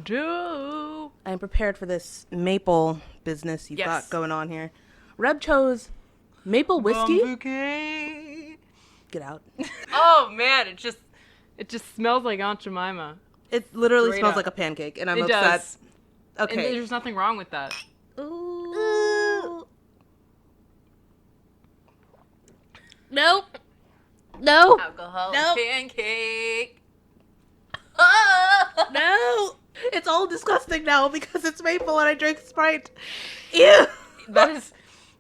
do. I'm prepared for this maple business you've got going on here. Reb chose maple whiskey. Get out. Oh man, it just smells like Aunt Jemima. It literally Straight smells up. like a pancake, and I'm It upset. does. Okay. And there's nothing wrong with that. Ooh. Nope. No. Alcohol Nope. pancake. No. It's all disgusting now because it's maple and I drink Sprite. Ew. That is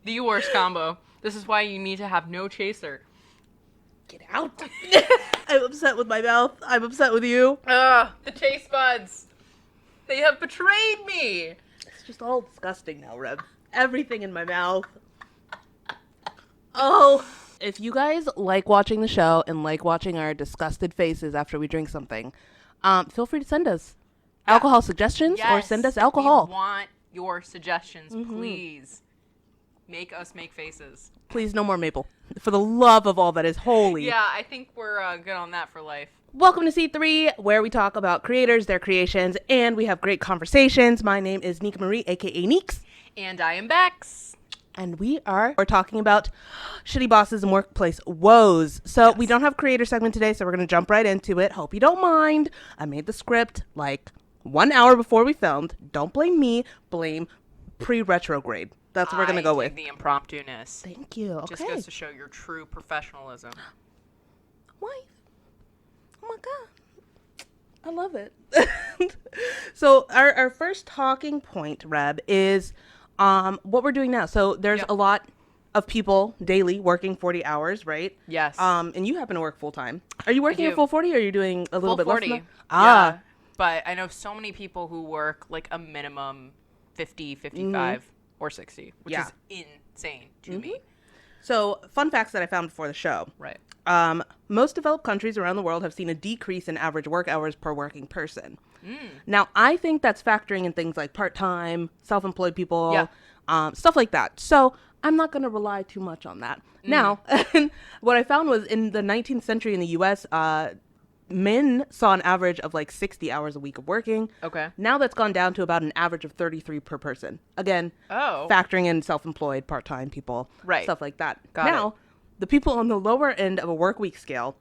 the worst combo. This is why you need to have no chaser. Get out. I'm upset with my mouth. I'm upset with you. The taste buds. They have betrayed me. It's just all disgusting now, Reb. Everything in my mouth. Oh. If you guys like watching the show and like watching our disgusted faces after we drink something, feel free to send us alcohol suggestions or send us alcohol. We want your suggestions, please. Make us make faces. Please, no more maple. For the love of all that is holy. Yeah, I think we're good on that for life. Welcome to C3, where we talk about creators, their creations, and we have great conversations. My name is Nika Marie, a.k.a. Neeks. And I am Bex. And we're talking about shitty bosses and workplace woes. So we don't have creator segment today, so we're going to jump right into it. Hope you don't mind. I made the script like 1 hour before we filmed. Don't blame me. Blame pre-retrograde. That's what we're going to go with. The impromptu-ness. Thank you. Okay. Just goes to show your true professionalism. Why? Oh my God. I love it. So our first talking point, Reb, is what we're doing now. So there's a lot of people daily working 40 hours, right? Yes. And you happen to work full time. Are you working a full 40 or are you doing a little bit less than that? Yeah. But I know so many people who work like a minimum 50, 55, or 60, which is insane to me. So fun facts that I found before the show. Right. Most developed countries around the world have seen a decrease in average work hours per working person. Now, I think that's factoring in things like part-time, self-employed people, stuff like that. So I'm not going to rely too much on that. Now, what I found was in the 19th century in the U.S., men saw an average of like 60 hours a week of working. Okay. Now that's gone down to about an average of 33 per person. Again, factoring in self-employed, part-time people, stuff like that. Now, the people on the lower end of a work week scale,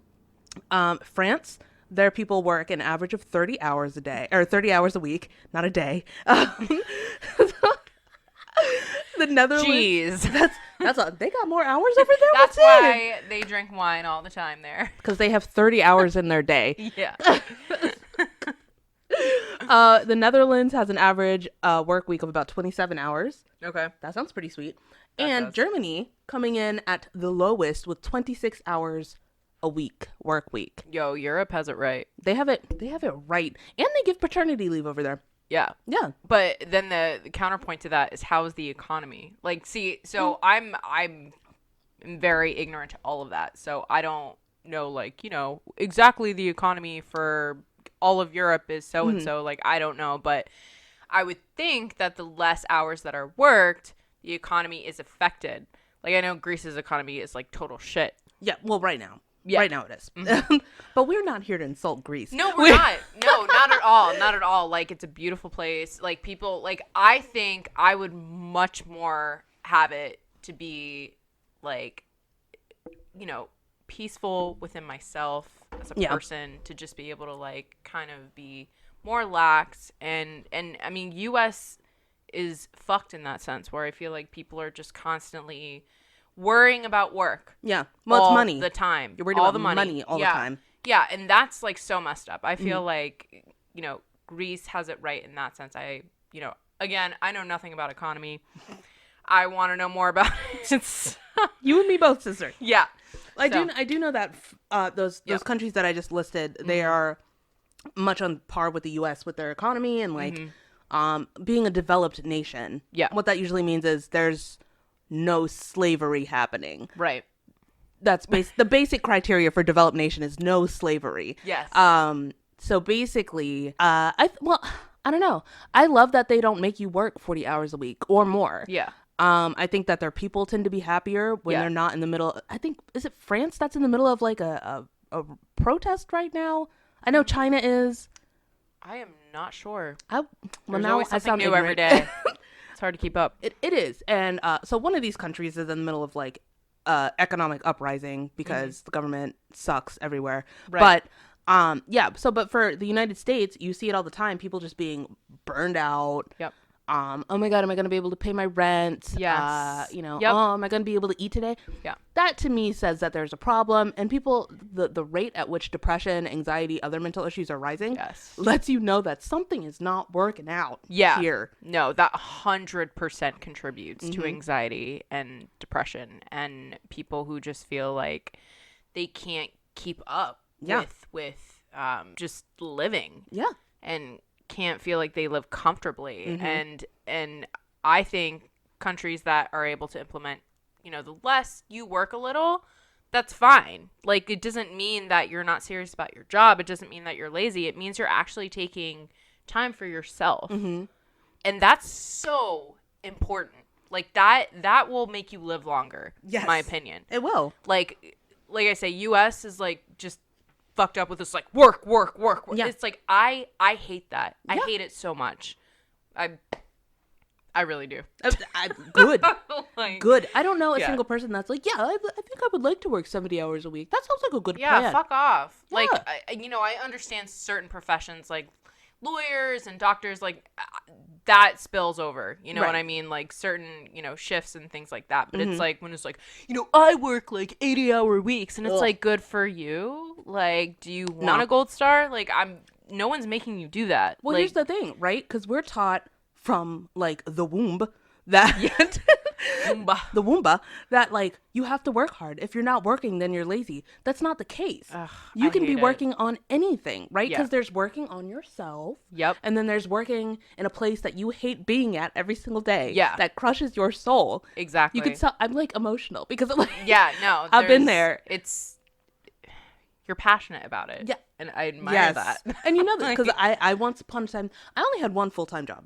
France, their people work an average of 30 hours a day, or 30 hours a week, not a day. The Netherlands. Jeez. They got more hours over there. That's why they drink wine all the time there. Because they have 30 hours in their day. Yeah. The Netherlands has an average work week of about 27 hours. Okay. That sounds pretty sweet. And Germany coming in at the lowest with 26 hours a week, work week. Yo, Europe has it right. They have it right. And they give paternity leave over there. Yeah. Yeah. But then the counterpoint to that is how's the economy? Like, see, so I'm very ignorant to all of that. So I don't know, like, exactly the economy for all of Europe is so and so. Like, I don't know. But I would think that the less hours that are worked, the economy is affected. Like, I know Greece's economy is like total shit. Yeah. Well, right now. Yeah. Right now it is. But we're not here to insult Greece. No, we're not. No, not at all. Not at all. Like, it's a beautiful place. Like, people, like, I think I would much more have it to be, like, peaceful within myself as a person, to just be able to, like, kind of be more lax. And I mean, U.S. is fucked in that sense, where I feel like people are just constantly worrying about work. Yeah. Well, it's money. All the time. You're worried all about the money all the time. Yeah, and that's like so messed up. I feel like, Greece has it right in that sense. Again, I know nothing about economy. I want to know more about it. You and me both, sister. Yeah. I do know that those countries that I just listed, they are much on par with the U.S. with their economy and like being a developed nation. Yeah. What that usually means is there's no slavery happening. Right. That's the basic criteria for developed nation is no slavery. Yes. So basically, I don't know. I love that they don't make you work 40 hours a week or more. Yeah. I think that their people tend to be happier when they're not in the middle. I think, is it France that's in the middle of like a protest right now? I know China is. I am not sure. Well, There's now always I something sound new ignorant. every day. It's hard to keep up. It is. And so one of these countries is in the middle of like economic uprising because the government sucks everywhere. Right. But but for the United States, you see it all the time. People just being burned out. Yep. Oh my God, am I going to be able to pay my rent? Yes. Yep. Yep. Am I going to be able to eat today? Yeah. That to me says that there's a problem, and people, the rate at which depression, anxiety, other mental issues are rising lets you know that something is not working out here. No, that 100% contributes to anxiety and depression and people who just feel like they can't keep up with just living. Yeah. And can't feel like they live comfortably. And I think countries that are able to implement, the less you work a little, that's fine. Like, it doesn't mean that you're not serious about your job. It doesn't mean that you're lazy. It means you're actually taking time for yourself. And that's so important. Like, that will make you live longer, in my opinion. It will. Like I say, U.S. is like just fucked up with this like work. Yeah. It's like I hate that. I hate it so much. I really do. Good. Like, good. I don't know a single person that's like, I think I would like to work 70 hours a week. That sounds like a good plan. Yeah, fuck off. Yeah. Like, I understand certain professions like lawyers and doctors, like that spills over. You know what I mean? Like certain, shifts and things like that. But it's like when it's like, I work like 80-hour weeks and it's like, good for you. Like, do you want a gold star? Like, no one's making you do that. Well, like, here's the thing, right? Because we're taught from like the womb that the womba that like you have to work hard. If you're not working, then you're lazy. That's not the case. You can be working on anything, right? Because there's working on yourself. Yep. And then there's working in a place that you hate being at every single day. Yeah. That crushes your soul. Exactly. You can tell. I'm like emotional because like no, I've been there. You're passionate about it. Yeah. And I admire that. And you know that because I once upon a time I only had one full-time job.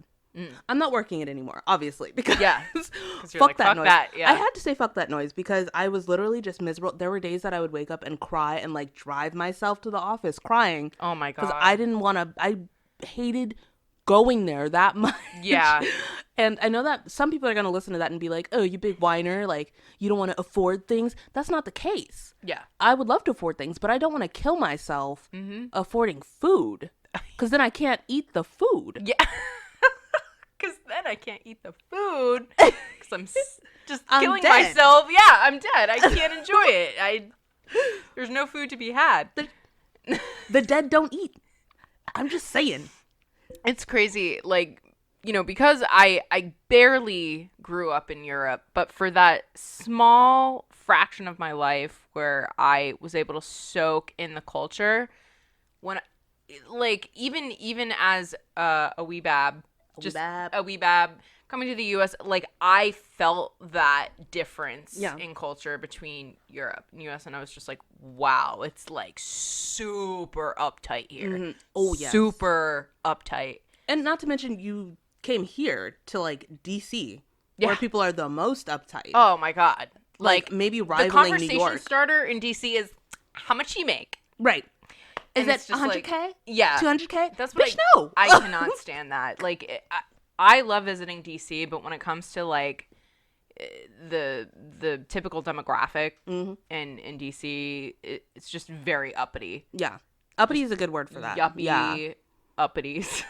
I'm not working it anymore, obviously, because fuck that noise. I had to say fuck that noise because I was literally just miserable. There were days that I would wake up and cry and like drive myself to the office crying. Oh my God. Because I didn't want to, I hated going there that much. Yeah. And I know that some people are going to listen to that and be like, oh, you big whiner, like you don't want to afford things. That's not the case. Yeah. I would love to afford things, but I don't want to kill myself affording food because then I can't eat the food. Yeah. Because then I can't eat the food because I'm just killing myself. Yeah, I'm dead. I can't enjoy it. There's no food to be had. The dead don't eat. I'm just saying. It's crazy. Like, because I barely grew up in Europe, but for that small fraction of my life where I was able to soak in the culture, when, like, even as a wee bab, a wee bab coming to the U.S., like I felt that difference in culture between Europe and U.S. and I was just like, wow, it's like super uptight here. Oh yeah, super uptight. And not to mention you came here to like DC where people are the most uptight. Oh my God, like maybe rivaling the conversation New York. starter in DC is how much you make, right? Is and it 100K? Like, yeah, 200K? That's what no. I cannot stand that. Like, I love visiting DC, but when it comes to like the typical demographic in DC, it's just very uppity. Yeah, uppity is a good word for that. Yuppie, uppities.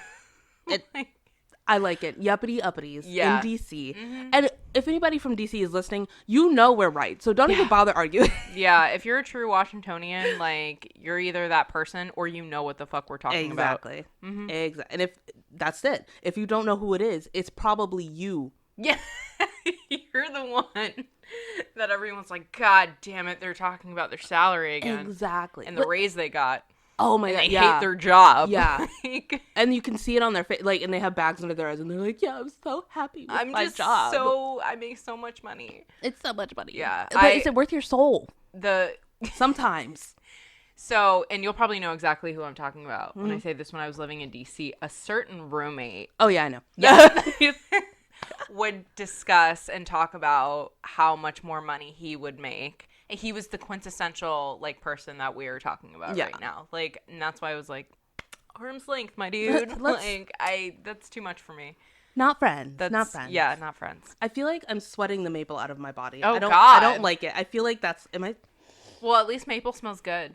I like it. Yuppity uppities in DC. And if anybody from DC is listening, you know we're right. So don't even bother arguing. Yeah, if you're a true Washingtonian, like, you're either that person or you know what the fuck we're talking about. Exactly. And if that's it. If you don't know who it is, it's probably you. Yeah. You're the one that everyone's like, God damn it, they're talking about their salary again. Exactly. And the raise they got. Oh my God, they hate their job. Yeah. And you can see it on their face, like, and they have bags under their eyes, and they're like, yeah, I'm so happy with my job. I make so much money. It's so much money. Yeah. But is it worth your soul? Sometimes. So, and you'll probably know exactly who I'm talking about when I say this. When I was living in DC, a certain roommate. Oh, yeah, I know. Yeah. Would discuss and talk about how much more money he would make. And he was the quintessential, like, person that we are talking about right now. Like, and that's why I was like, arm's length, my dude. Let's- That's too much for me. Not friends. That's not friends. Yeah, not friends. I feel like I'm sweating the maple out of my body. Oh, I don't, God. I don't like it. I feel like am I? Well, at least maple smells good,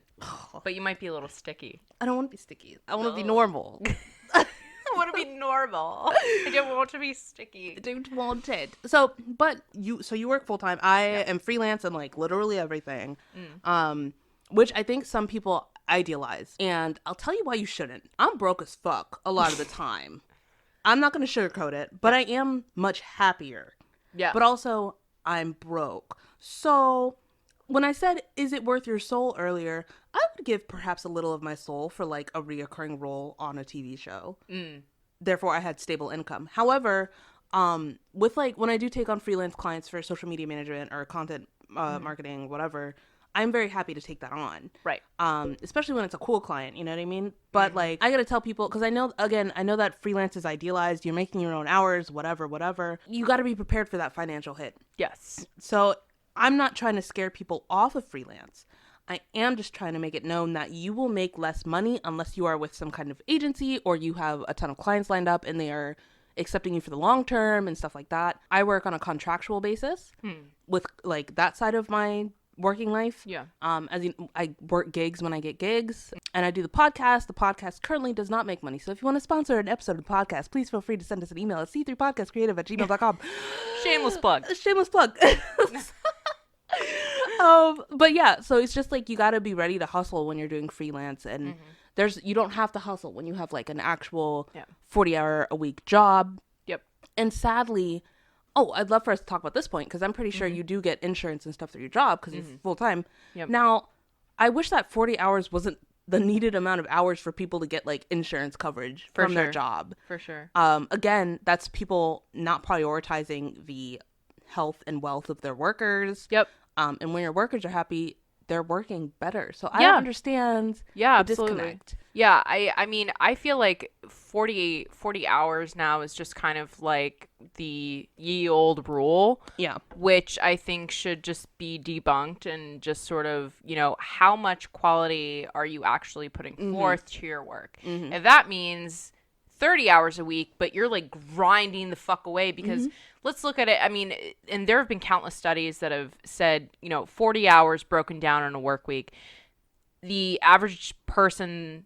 but you might be a little sticky. I don't want to be sticky. I want to be normal. I want to be normal. I don't want to be sticky. I don't want it. So you work full time. I am freelance and like literally everything. Which I think some people idealize. And I'll tell you why you shouldn't. I'm broke as fuck a lot of the time. I'm not going to sugarcoat it, but I am much happier. Yeah. But also, I'm broke. So, when I said, is it worth your soul earlier, I would give perhaps a little of my soul for like a reoccurring role on a TV show. Therefore, I had stable income. However, with like when I do take on freelance clients for social media management or content marketing, whatever, I'm very happy to take that on. Right. Especially when it's a cool client, you know what I mean? But like, I gotta tell people, because I know that freelance is idealized. You're making your own hours, whatever. You gotta be prepared for that financial hit. Yes. So I'm not trying to scare people off of freelance. I am just trying to make it known that you will make less money unless you are with some kind of agency or you have a ton of clients lined up and they are accepting you for the long term and stuff like that. I work on a contractual basis with like that side of my working life. Yeah. As in, I work gigs when I get gigs, and I do the podcast. The podcast currently does not make money. So if you want to sponsor an episode of the podcast, please feel free to send us an email at c3podcastcreative@gmail.com. Shameless plug. Shameless plug. But yeah, so it's just like you got to be ready to hustle when you're doing freelance, and you don't have to hustle when you have like an actual 40-hour a week job. Yep. And sadly, I'd love for us to talk about this point because I'm pretty sure you do get insurance and stuff through your job because you're full time. Yep. Now, I wish that 40 hours wasn't the needed amount of hours for people to get like insurance coverage from their job. For sure. Again, that's people not prioritizing the health and wealth of their workers. Yep. And when your workers are happy, they're working better. So I Yeah. understand the Absolutely. disconnect. Yeah, I mean, I feel like 40 hours now is just kind of like the ye old rule. Yeah. Which I think should just be debunked and just sort of, how much quality are you actually putting forth to your work? If that means 30 hours a week, but you're like grinding the fuck away because let's look at it. I mean, and there have been countless studies that have said, 40 hours broken down in a work week, the average person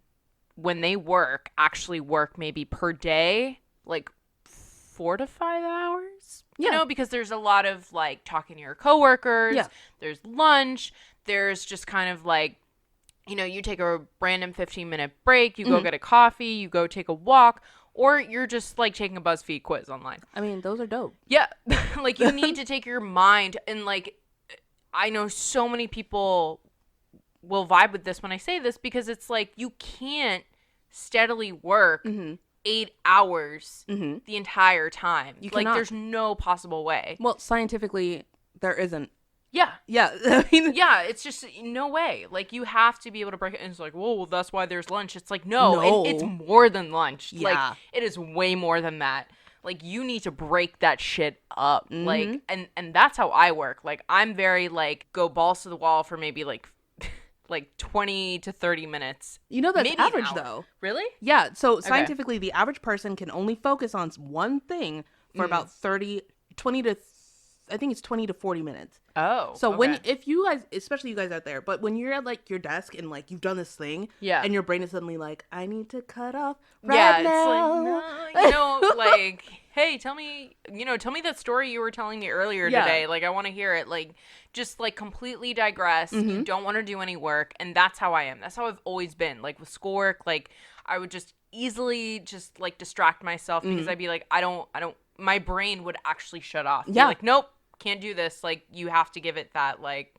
when they work actually work maybe per day, like 4 to 5 hours, because there's a lot of like talking to your coworkers. Yeah. There's lunch. There's just kind of like, you take a random 15-minute break, you go get a coffee, you go take a walk, or you're just like taking a BuzzFeed quiz online. I mean, those are dope. Yeah. Like you need to take your mind and like, I know so many people will vibe with this when I say this because it's like you can't steadily work 8 hours the entire time. You like cannot. there's no possible way. Well, scientifically, there isn't. Yeah. Yeah. I mean, Yeah, it's just no way. Like you have to be able to break it. And it's like, well, that's why there's lunch. It's like, no. It's more than lunch. Yeah. Like it is way more than that. Like you need to break that shit up. Like and that's how I work. Like I'm very like go balls to the wall for maybe like 20 to 30 minutes. that's maybe an average hour. though. Really? Yeah. So scientifically, the average person can only focus on one thing for about 20 to, I think it's 20 to 40 minutes. Oh. So when, if you guys, especially you guys out there, but when you're at like your desk and like you've done this thing, and your brain is suddenly like, I need to cut off right now. It's like, like, hey, tell me that story you were telling me earlier today. Like, I want to hear it. Like, just like completely digress. You don't want to do any work, and that's how I am. That's how I've always been. Like with schoolwork, like I would just easily just like distract myself because I'd be like, I don't. My brain would actually shut off. Be like, nope. Can't do this. Like you have to give it that like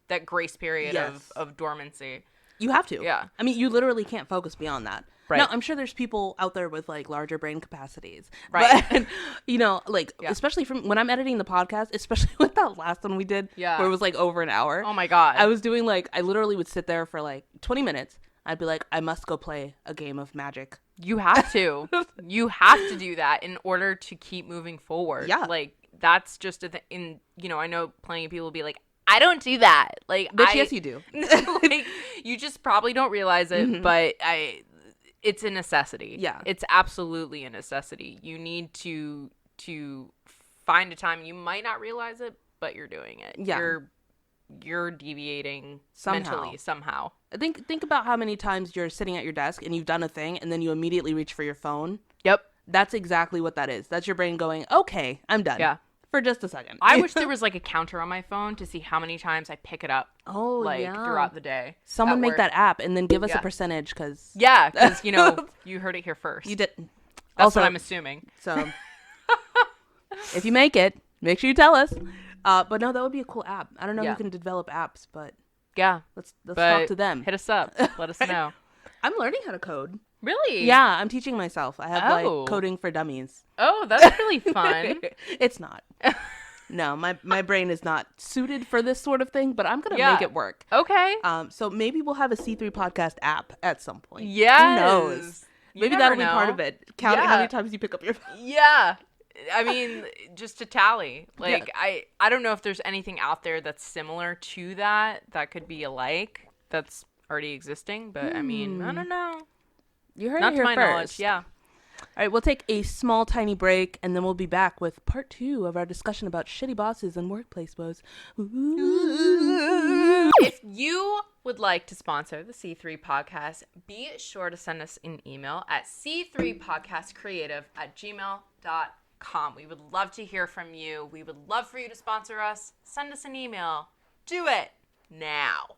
that grace period of dormancy. You have to. Yeah. I mean, you literally can't focus beyond that. Right. Now, I'm sure there's people out there with like larger brain capacities. Right. But, especially from when I'm editing the podcast, especially with that last one we did, where it was like over an hour. Oh my God. I was doing like, I literally would sit there for like 20 minutes. I'd be like, I must go play a game of Magic. You have to. You have to do that in order to keep moving forward. Yeah. Like that's just a thing. I know plenty of people will be like, I don't do that. Like, Bitch, yes, you do. Like, you just probably don't realize it, but it's a necessity. Yeah. It's absolutely a necessity. You need to find a time. You might not realize it, but you're doing it. Yeah. You're deviating Somehow. mentally somehow. Think about how many times you're sitting at your desk and you've done a thing and then you immediately reach for your phone. Yep. That's exactly what that is. That's your brain going, okay, I'm done. Yeah. For just a second. I wish there was like a counter on my phone to see how many times I pick it up. Oh, like yeah. throughout the day. Someone make work. that app and then give us Yeah. a percentage because Yeah, because you heard it here first. you did. That's Also, what I'm assuming. So if you make it, make sure you tell us. But no, that would be a cool app. I don't know who can develop apps, but Yeah. let's But talk to them. Hit us up. Let us know. I'm learning how to code. Really? Yeah, I'm teaching myself. I have Oh. like coding for dummies. Oh, that's really fun. It's not. No, my brain is not suited for this sort of thing, but I'm gonna Yeah. make it work. Okay. So maybe we'll have a C3 podcast app at some point. Yes. Who knows? You Maybe never that'll be know. part of it. Counting how Yeah. many times you pick up your phone. Yeah. I mean, just to tally. Like, I don't know if there's anything out there that's similar to that could be alike that's already existing, but I mean, I don't know. You heard Not it to here my first. knowledge. Yeah. All right, we'll take a small, tiny break, and then we'll be back with part 2 of our discussion about shitty bosses and workplace woes. Ooh. If you would like to sponsor the C3 podcast, be sure to send us an email at c3podcastcreative@gmail.com. We would love to hear from you. We would love for you to sponsor us. Send us an email. Do it now.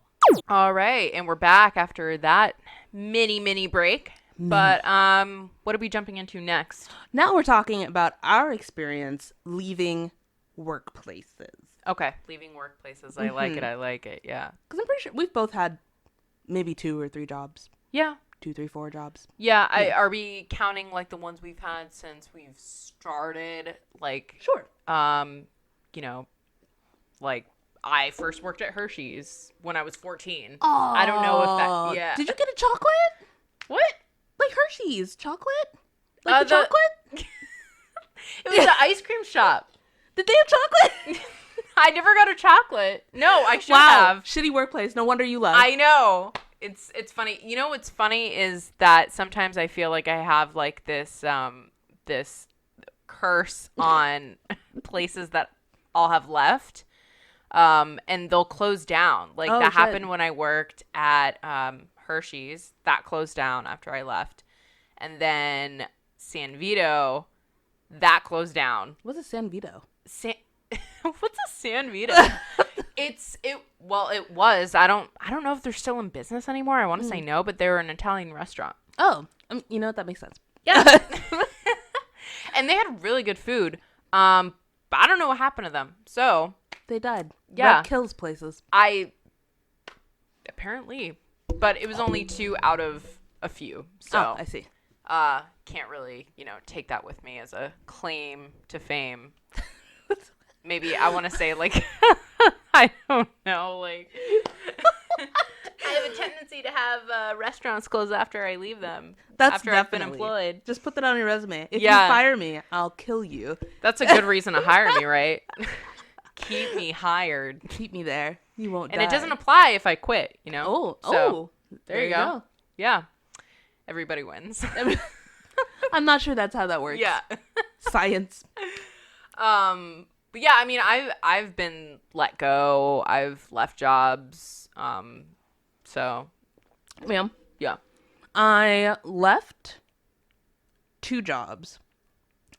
All right, and we're back after that mini break. But what are we jumping into next? Now we're talking about our experience leaving workplaces. Okay, leaving workplaces. I like it. I like it. Yeah. Because I'm pretty sure we've both had maybe 2 or 3 jobs. Yeah. 2, 3, 4 jobs. Yeah. Are we counting like the ones we've had since we've started? Like, Sure. Like I first worked at Hershey's when I was 14. Oh, I don't know if that. Yeah. Did you get a chocolate? What? Like Hershey's chocolate? Like the the- chocolate? It was an ice cream shop. Did they have chocolate? I never got a chocolate. No, I should Wow. have. Shitty workplace. No wonder you left. I know. It's funny. You know what's funny is that sometimes I feel like I have like this this curse on places that I'll have left. And they'll close down. Like Oh, that shit. happened when I worked at Hershey's. That closed down after I left. And then San Vito, that closed down. What's a San Vito? What's a San Vito? It was. I don't know if they're still in business anymore. I want to say no, but they were an Italian restaurant. Oh, you know what? That makes sense. Yeah. And they had really good food. But I don't know what happened to them. So They died. Yeah. Red kills places. Apparently, but it was only 2 out of a few. So I see. can't really, take that with me as a claim to fame. Maybe I want to say like, I don't know, like I have a tendency to have restaurants close after I leave them. That's after I've been definitely. employed. Just put that on your resume. If Yeah. you fire me, I'll kill you. That's a good reason to hire me, right? Keep me hired. Keep me there. You won't And die. it doesn't apply if I quit, So, there you go. Yeah. Everybody wins. I'm not sure that's how that works. Yeah. Science. But yeah, I mean, I've been let go. I've left jobs. So Ma'am, yeah. I left 2 jobs.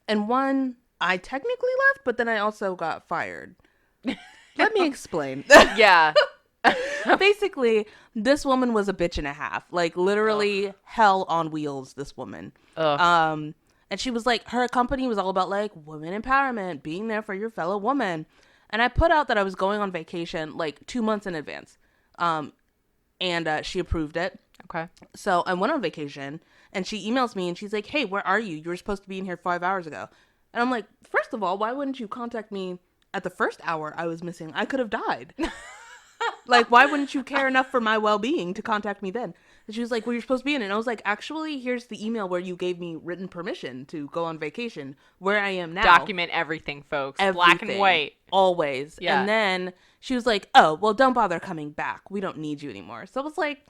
And one I technically left, but then I also got fired. Let me explain. Yeah. Basically, this woman was a bitch and a half. Like, literally hell on wheels, this woman. Ugh. And she was like, her company was all about like women empowerment, being there for your fellow woman. And I put out that I was going on vacation like 2 months in advance. And she approved it. Okay. So I went on vacation and she emails me and she's like, hey, where are you? You were supposed to be in here 5 hours ago. And I'm like, first of all, why wouldn't you contact me at the first hour I was missing? I could have died. Like, why wouldn't you care enough for my well-being to contact me then? And she was like, well, you're supposed to be in. And I was like, actually, here's the email where you gave me written permission to go on vacation, where I am now. Document everything, folks. Black and Everything. white. Always. Yeah. And then she was like, oh, well, don't bother coming back. We don't need you anymore. So I was like,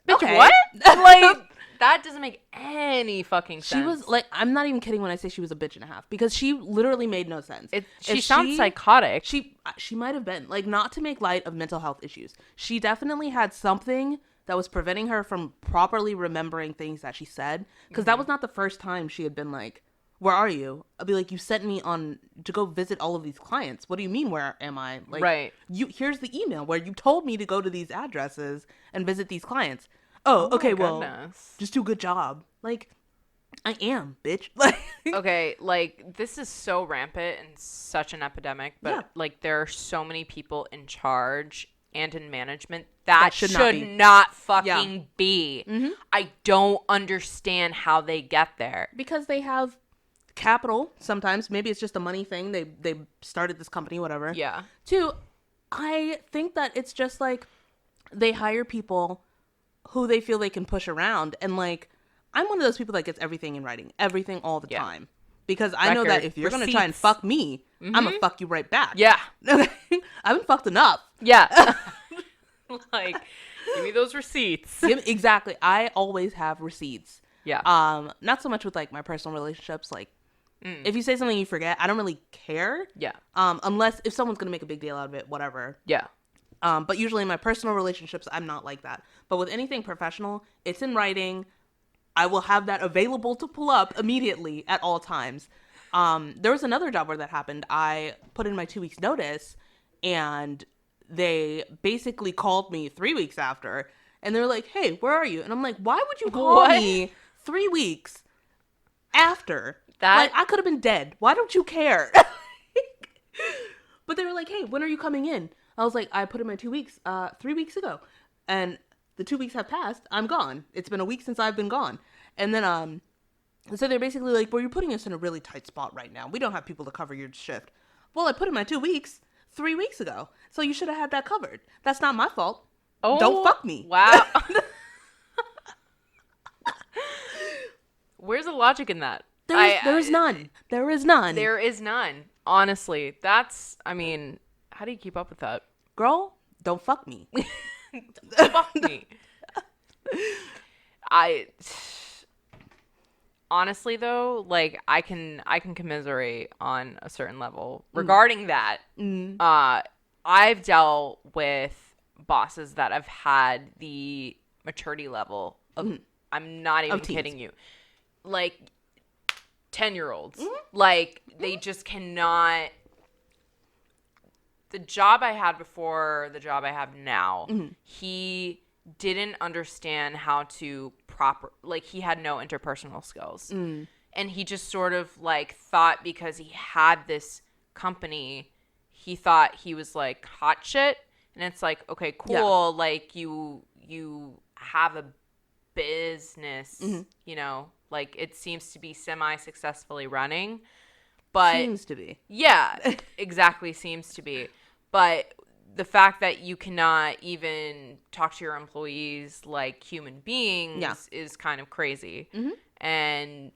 Bitch, Okay. what? Like, that doesn't make any fucking sense. She was like, I'm not even kidding when I say she was a bitch and a half, because she literally made no sense. She sounds psychotic. She might have been, like, not to make light of mental health issues. She definitely had something that was preventing her from properly remembering things that she said, because that was not the first time she had been like, where are you? I'll be like, you sent me on to go visit all of these clients. What do you mean, where am I? Like, right. Here's the email where you told me to go to these addresses and visit these clients. Oh, okay, well, just do a good job. Like, I am, bitch. Like, okay, like, this is so rampant and such an epidemic, but like, there are so many people in charge and in management that should not fucking be. Mm-hmm. I don't understand how they get there. Because they have capital sometimes. Maybe it's just a money thing. They started this company, whatever. Yeah. Two, I think that it's just like they hire people who they feel they can push around. And like, I'm one of those people that gets everything in writing, everything all the time. Because I know that if you're going to try and fuck me, I'm going to fuck you right back. Yeah. I've been fucked enough. Yeah. Like, give me those receipts. Exactly. I always have receipts. Yeah. Not so much with like my personal relationships. Like, if you say something you forget, I don't really care. Yeah. Unless if someone's gonna make a big deal out of it, whatever. Yeah. But usually in my personal relationships, I'm not like that. But with anything professional, it's in writing. I will have that available to pull up immediately at all times. There was another job where that happened. I put in my 2 weeks notice, and they basically called me 3 weeks after, and they're like, "Hey, where are you?" And I'm like, "Why would you call me 3 weeks after? That, like, I could have been dead. Why don't you care?" But they were like, "Hey, when are you coming in?" I was like, "I put in my 2 weeks 3 weeks ago, and the 2 weeks have passed. I'm gone. It's been a week since I've been gone." And then so they're basically like, "Well, you're putting us in a really tight spot right now. We don't have people to cover your shift." Well, I put in my 2 weeks 3 weeks ago, so you should have had that covered. That's not my fault. Oh, don't fuck me. Wow. Where's the logic in that? There is none. There is none. There is none. Honestly, that's, I mean, how do you keep up with that? Girl, don't fuck me. Don't fuck me. Honestly though, like, I can commiserate on a certain level regarding that. I've dealt with bosses that have had the maturity level of, I'm not even kidding you, like 10-year-olds. Like, they just cannot. The job I had before the job I have now, he didn't understand how to like, he had no interpersonal skills. And he just sort of like thought because he had this company, he thought he was like hot shit. And it's like, okay, cool. Like, you have a business, you know, like, it seems to be semi-successfully running. But seems to be. Yeah, exactly, seems to be. But the fact that you cannot even talk to your employees like human beings is kind of crazy. And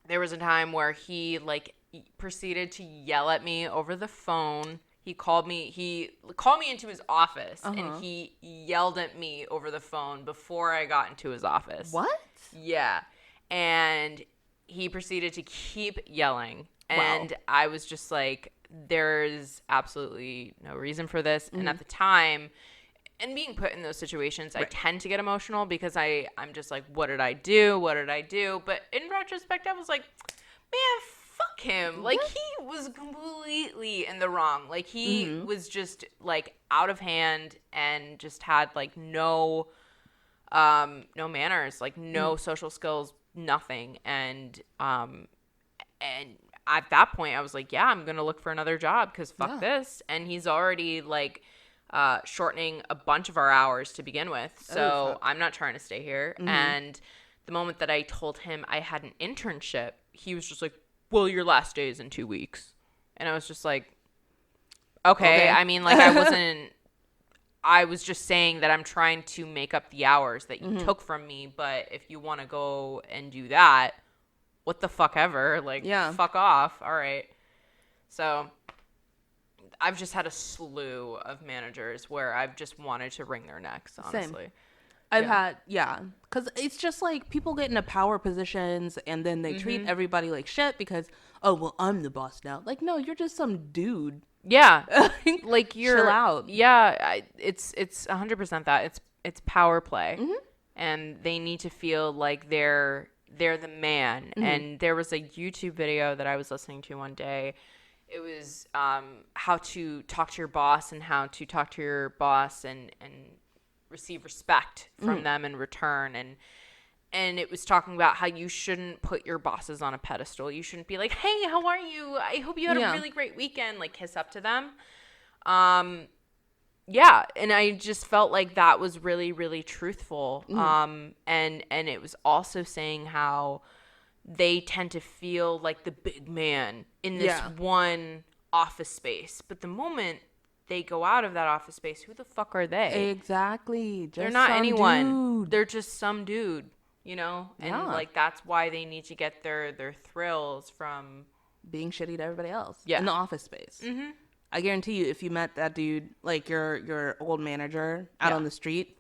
there was a time where he like proceeded to yell at me over the phone. He called me into his office and he yelled at me over the phone before I got into his office. What? Yeah. And he proceeded to keep yelling. And I was just like, there's absolutely no reason for this. And at the time, and being put in those situations, I tend to get emotional because I'm just like, what did I do? What did I do? But in retrospect, I was like, man, fuck him. Like, he was completely in the wrong. Like, he was just like out of hand and just had like no manners, like no social skills, nothing. And at that point, I was like, yeah, I'm going to look for another job because fuck this. And he's already, like, shortening a bunch of our hours to begin with. So I'm not trying to stay here. And the moment that I told him I had an internship, he was just like, well, your last day is in 2 weeks. And I was just like, okay. I mean, like, I was just saying that I'm trying to make up the hours that you took from me. But if you want to go and do that, what the fuck ever, like, fuck off. All right. So I've just had a slew of managers where I've just wanted to wring their necks, honestly. I've had, yeah. Because it's just like people get into power positions and then they treat everybody like shit because, oh, well, I'm the boss now. Like, no, you're just some dude. Yeah. Like, you're... Chill out. Yeah, it's 100% that. It's power play. And they need to feel like they're the man. And there was a YouTube video that I was listening to one day. It was how to talk to your boss and how to talk to your boss and receive respect from them in return. And it was talking about how you shouldn't put your bosses on a pedestal. You shouldn't be like, hey, how are you? I hope you had a really great weekend. Like, kiss up to them. Yeah, and I just felt like that was really, really truthful. And it was also saying how they tend to feel like the big man in this one office space. But the moment they go out of that office space, who the fuck are they? Exactly. They're not anyone. Dude. They're just some dude, you know? And like, that's why they need to get their thrills from being shitty to everybody else in the office space. I guarantee you, if you met that dude, like your old manager out on the street,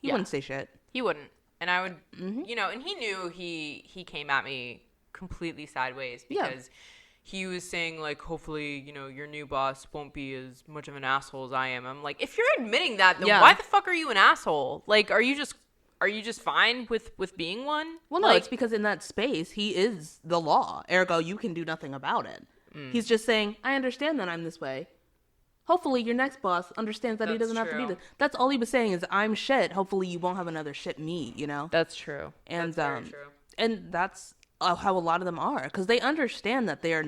he wouldn't say shit. He wouldn't. And I would, you know, and he knew he came at me completely sideways because he was saying, like, hopefully, you know, your new boss won't be as much of an asshole as I am. I'm like, if you're admitting that, then why the fuck are you an asshole? Like, are you just fine with being one? Well, no, it's because in that space, he is the law. Ergo, you can do nothing about it. He's just saying, I understand that I'm this way. Hopefully your next boss understands that he doesn't have to be this. That's all he was saying is, I'm shit. Hopefully you won't have another shit me, you know? That's true. And, that's very true. And that's how a lot of them are. Because they understand that they are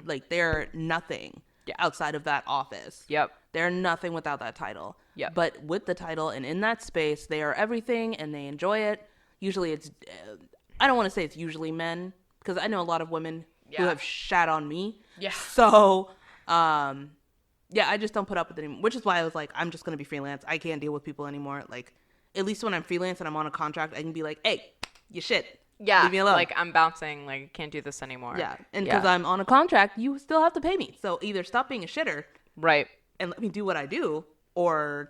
like, they're nothing outside of that office. Yep. They're nothing without that title. Yep. But with the title and in that space, they are everything and they enjoy it. Usually it's, I don't want to say it's usually men, because I know a lot of women who have shat on me. Yeah. So, yeah, I just don't put up with it anymore, which is why I was like, I'm just going to be freelance. I can't deal with people anymore. Like, at least when I'm freelance and I'm on a contract, I can be like, hey, you shit. Yeah. Leave me alone. Like, I'm bouncing. Like, I can't do this anymore. Yeah. And because I'm on a contract, you still have to pay me. So either stop being a shitter. Right. And let me do what I do, or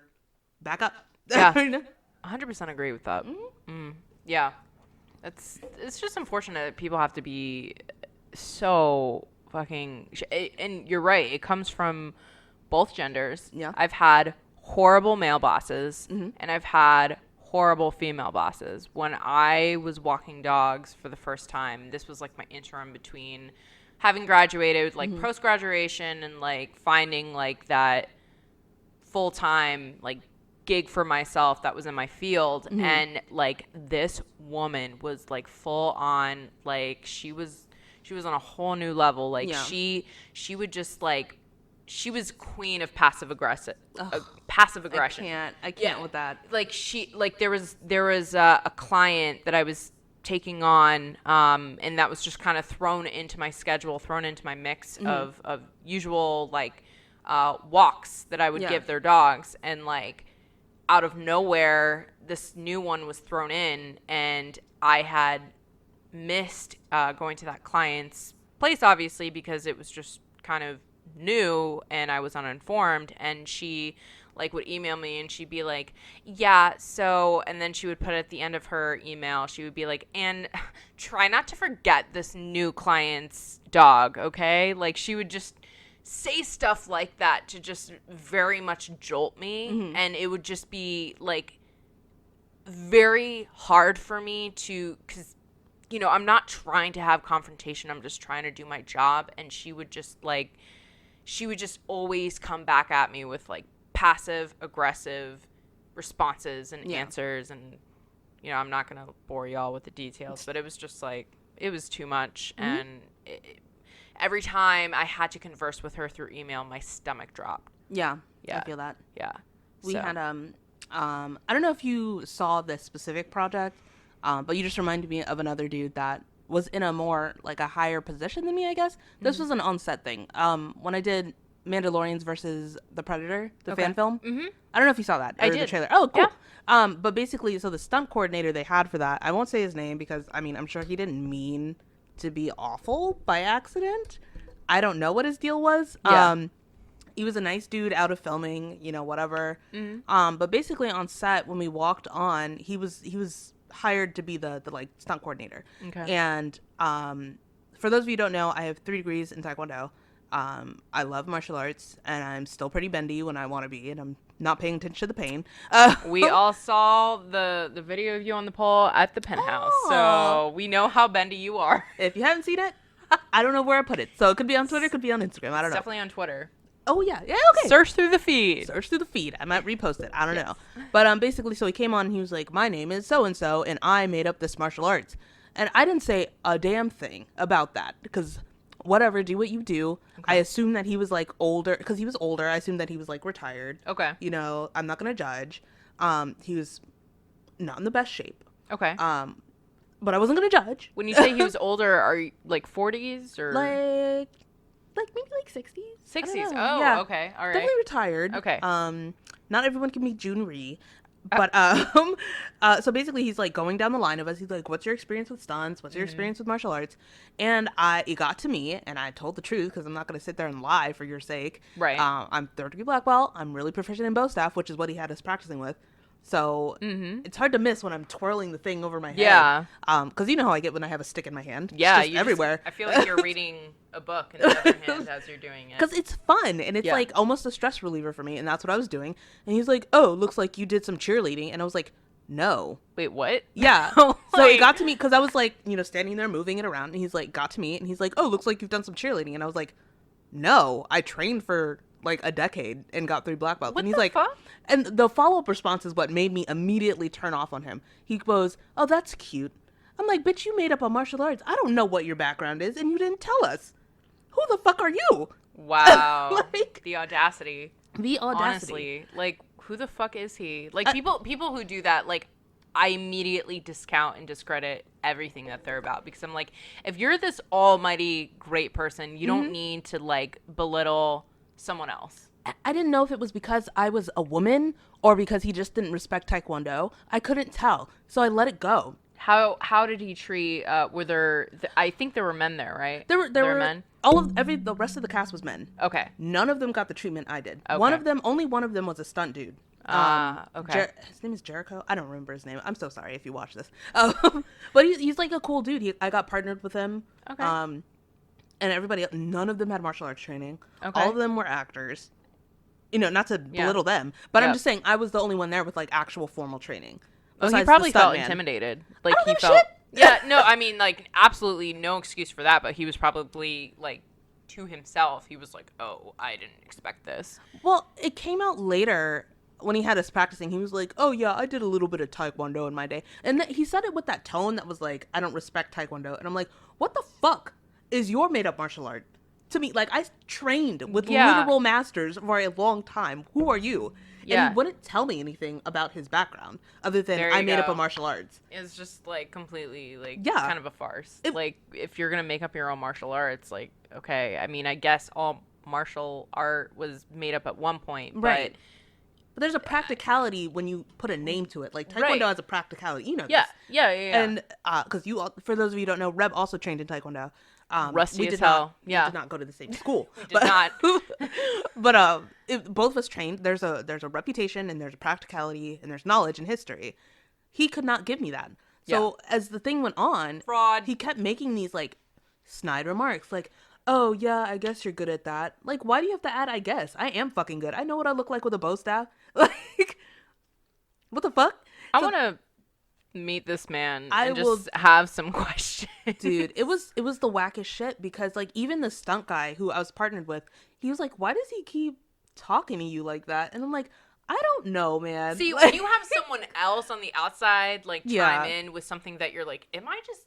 back up. Yeah. 100% agree with that. Yeah. It's just unfortunate that people have to be so fucking... And you're right. It comes from both genders. Yeah. I've had horrible male bosses, and I've had horrible female bosses. When I was walking dogs for the first time, this was like my interim between having graduated, like post-graduation, and like finding like that full-time like gig for myself that was in my field. And like, this woman was like full on, like, she was on a whole new level. Like, she would just like, she was queen of passive aggression. I can't with that. Like, there was a client that I was taking on, and that was just kind of thrown into my schedule, thrown into my mix of usual like walks that I would give their dogs. And like, out of nowhere, this new one was thrown in, and I had missed going to that client's place, obviously, because it was just kind of new and I was uninformed. And she like would email me and she'd be like, yeah, so, and then she would put at the end of her email, she would be like, and try not to forget this new client's dog, okay? Like, she would just say stuff like that to just very much jolt me. And it would just be like very hard for me to, because, you know, I'm not trying to have confrontation, I'm just trying to do my job. And she would just always come back at me with like passive aggressive responses and answers. And, you know, I'm not going to bore y'all with the details, but it was just like, it was too much. And every time I had to converse with her through email, my stomach dropped. Yeah. I feel that. Yeah. We had, I don't know if you saw this specific project, but you just reminded me of another dude that was in a more, like, a higher position than me, I guess. This was an on-set thing. When I did Mandalorians versus the Predator, the fan film, I don't know if you saw that. I did. The trailer. Oh, cool. Yeah. But basically, so the stunt coordinator they had for that, I won't say his name because, I mean, I'm sure he didn't mean to be awful by accident. I don't know what his deal was. Yeah. He was a nice dude out of filming, you know, whatever. Mm-hmm. But basically on set when we walked on, he was hired to be the like stunt coordinator. Okay. And for those of you who don't know, I have 3 degrees in Taekwondo. I love martial arts, and I'm still pretty bendy when I want to be, and I'm not paying attention to the pain. We all saw the video of you on the pole at the penthouse, so we know how bendy you are. If you haven't seen it, I don't know where I put it. So it could be on Twitter, it could be on Instagram. I don't know. Definitely on Twitter. Oh yeah, yeah, okay. Search through the feed. Search through the feed. I might repost it. I don't know. But basically, so he came on and he was like, "My name is so and so, and I made up this martial arts," and I didn't say a damn thing about that because whatever, do what you do. Okay. I assumed that he was like older because he was older. I assumed that he was like retired. Okay. You know, I'm not gonna judge. He was not in the best shape. Okay. But I wasn't gonna judge. When you say he was older, are you like 40s or like maybe like 60s? 60s. Oh, yeah. Okay. All right. Definitely retired. Okay. Not everyone can be Jun Ree. But so basically he's like going down the line of us. He's like, "What's your experience with stunts? What's your experience with martial arts?" And it got to me, and I told the truth because I'm not going to sit there and lie for your sake. Right. I'm third degree black belt. I'm really proficient in bow staff, which is what he had us practicing with. So it's hard to miss when I'm twirling the thing over my head. Yeah. Because you know how I get when I have a stick in my hand. Yeah. It's just everywhere. I feel like you're reading a book in the other hand as you're doing it. Because it's fun, and it's like almost a stress reliever for me, and that's what I was doing. And he's like, "Oh, looks like you did some cheerleading." And I was like, "No." Wait, what? Yeah. So it got to me because I was like, you know, standing there moving it around, and he's like, got to me, and he's like, "Oh, looks like you've done some cheerleading." And I was like, "No, I trained for like a decade and got 3 black belts." What And he's the like, fuck? and the follow-up response is what made me immediately turn off on him. He goes, "Oh, that's cute." I'm like, "Bitch, you made up a martial arts. I don't know what your background is, and you didn't tell us. Who the fuck are you?" Wow. Like, the audacity. The audacity. Honestly, like, who the fuck is he? Like, people who do that, like, I immediately discount and discredit everything that they're about because I'm like, if you're this almighty great person, you don't need to like belittle someone else. I didn't know if it was because I was a woman or because he just didn't respect Taekwondo. I couldn't tell, so I let it go. How did he treat? Were there? I think there were men there, right? There were men. The rest of the cast was men. Okay. None of them got the treatment I did. Okay. Only one of them was a stunt dude. Okay. His name is Jericho. I don't remember his name. I'm so sorry if you watch this. But he's like a cool dude. I got partnered with him. Okay. And everybody, none of them had martial arts training. Okay. All of them were actors. You know, not to belittle them, but I'm just saying I was the only one there with like actual formal training. Well, he probably felt intimidated. Like he felt. Shit. Yeah. No, I mean, like, absolutely no excuse for that. But he was probably like, to himself, he was like, "Oh, I didn't expect this." Well, it came out later. When he had us practicing, he was like, "Oh yeah, I did a little bit of Taekwondo in my day," and he said it with that tone that was like, "I don't respect Taekwondo," and I'm like, "What the fuck is your made up martial art?" To me, like, I trained with literal masters for a long time. Who are you? Yeah. And he wouldn't tell me anything about his background other than I made up a martial arts. It's just like completely like Yeah. kind of a farce. Like, if you're gonna make up your own martial arts, like, okay, I mean, I guess all martial art was made up at one point, right? But there's a practicality when you put a name to it. Like, Taekwondo has a practicality. You know this. Yeah. And because for those of you who don't know, Reb also trained in Taekwondo. Rusty as hell. We did not go to the same school. We did not. But both of us trained. There's a reputation, and there's a practicality, and there's knowledge and history. He could not give me that. So as the thing went on, fraud. He kept making these like snide remarks, like, "Oh yeah, I guess you're good at that." Like, why do you have to add "I guess"? I am fucking good. I know what I look like with a bow staff. Like, what the fuck? I want to meet this man I and just will have some questions. Dude, it was the wackest shit because like even the stunt guy who I was partnered with, he was like, "Why does he keep talking to you like that?" And I'm like, "I don't know, man." See, like, when you have someone else on the outside like chime in with something that you're like, "Am I just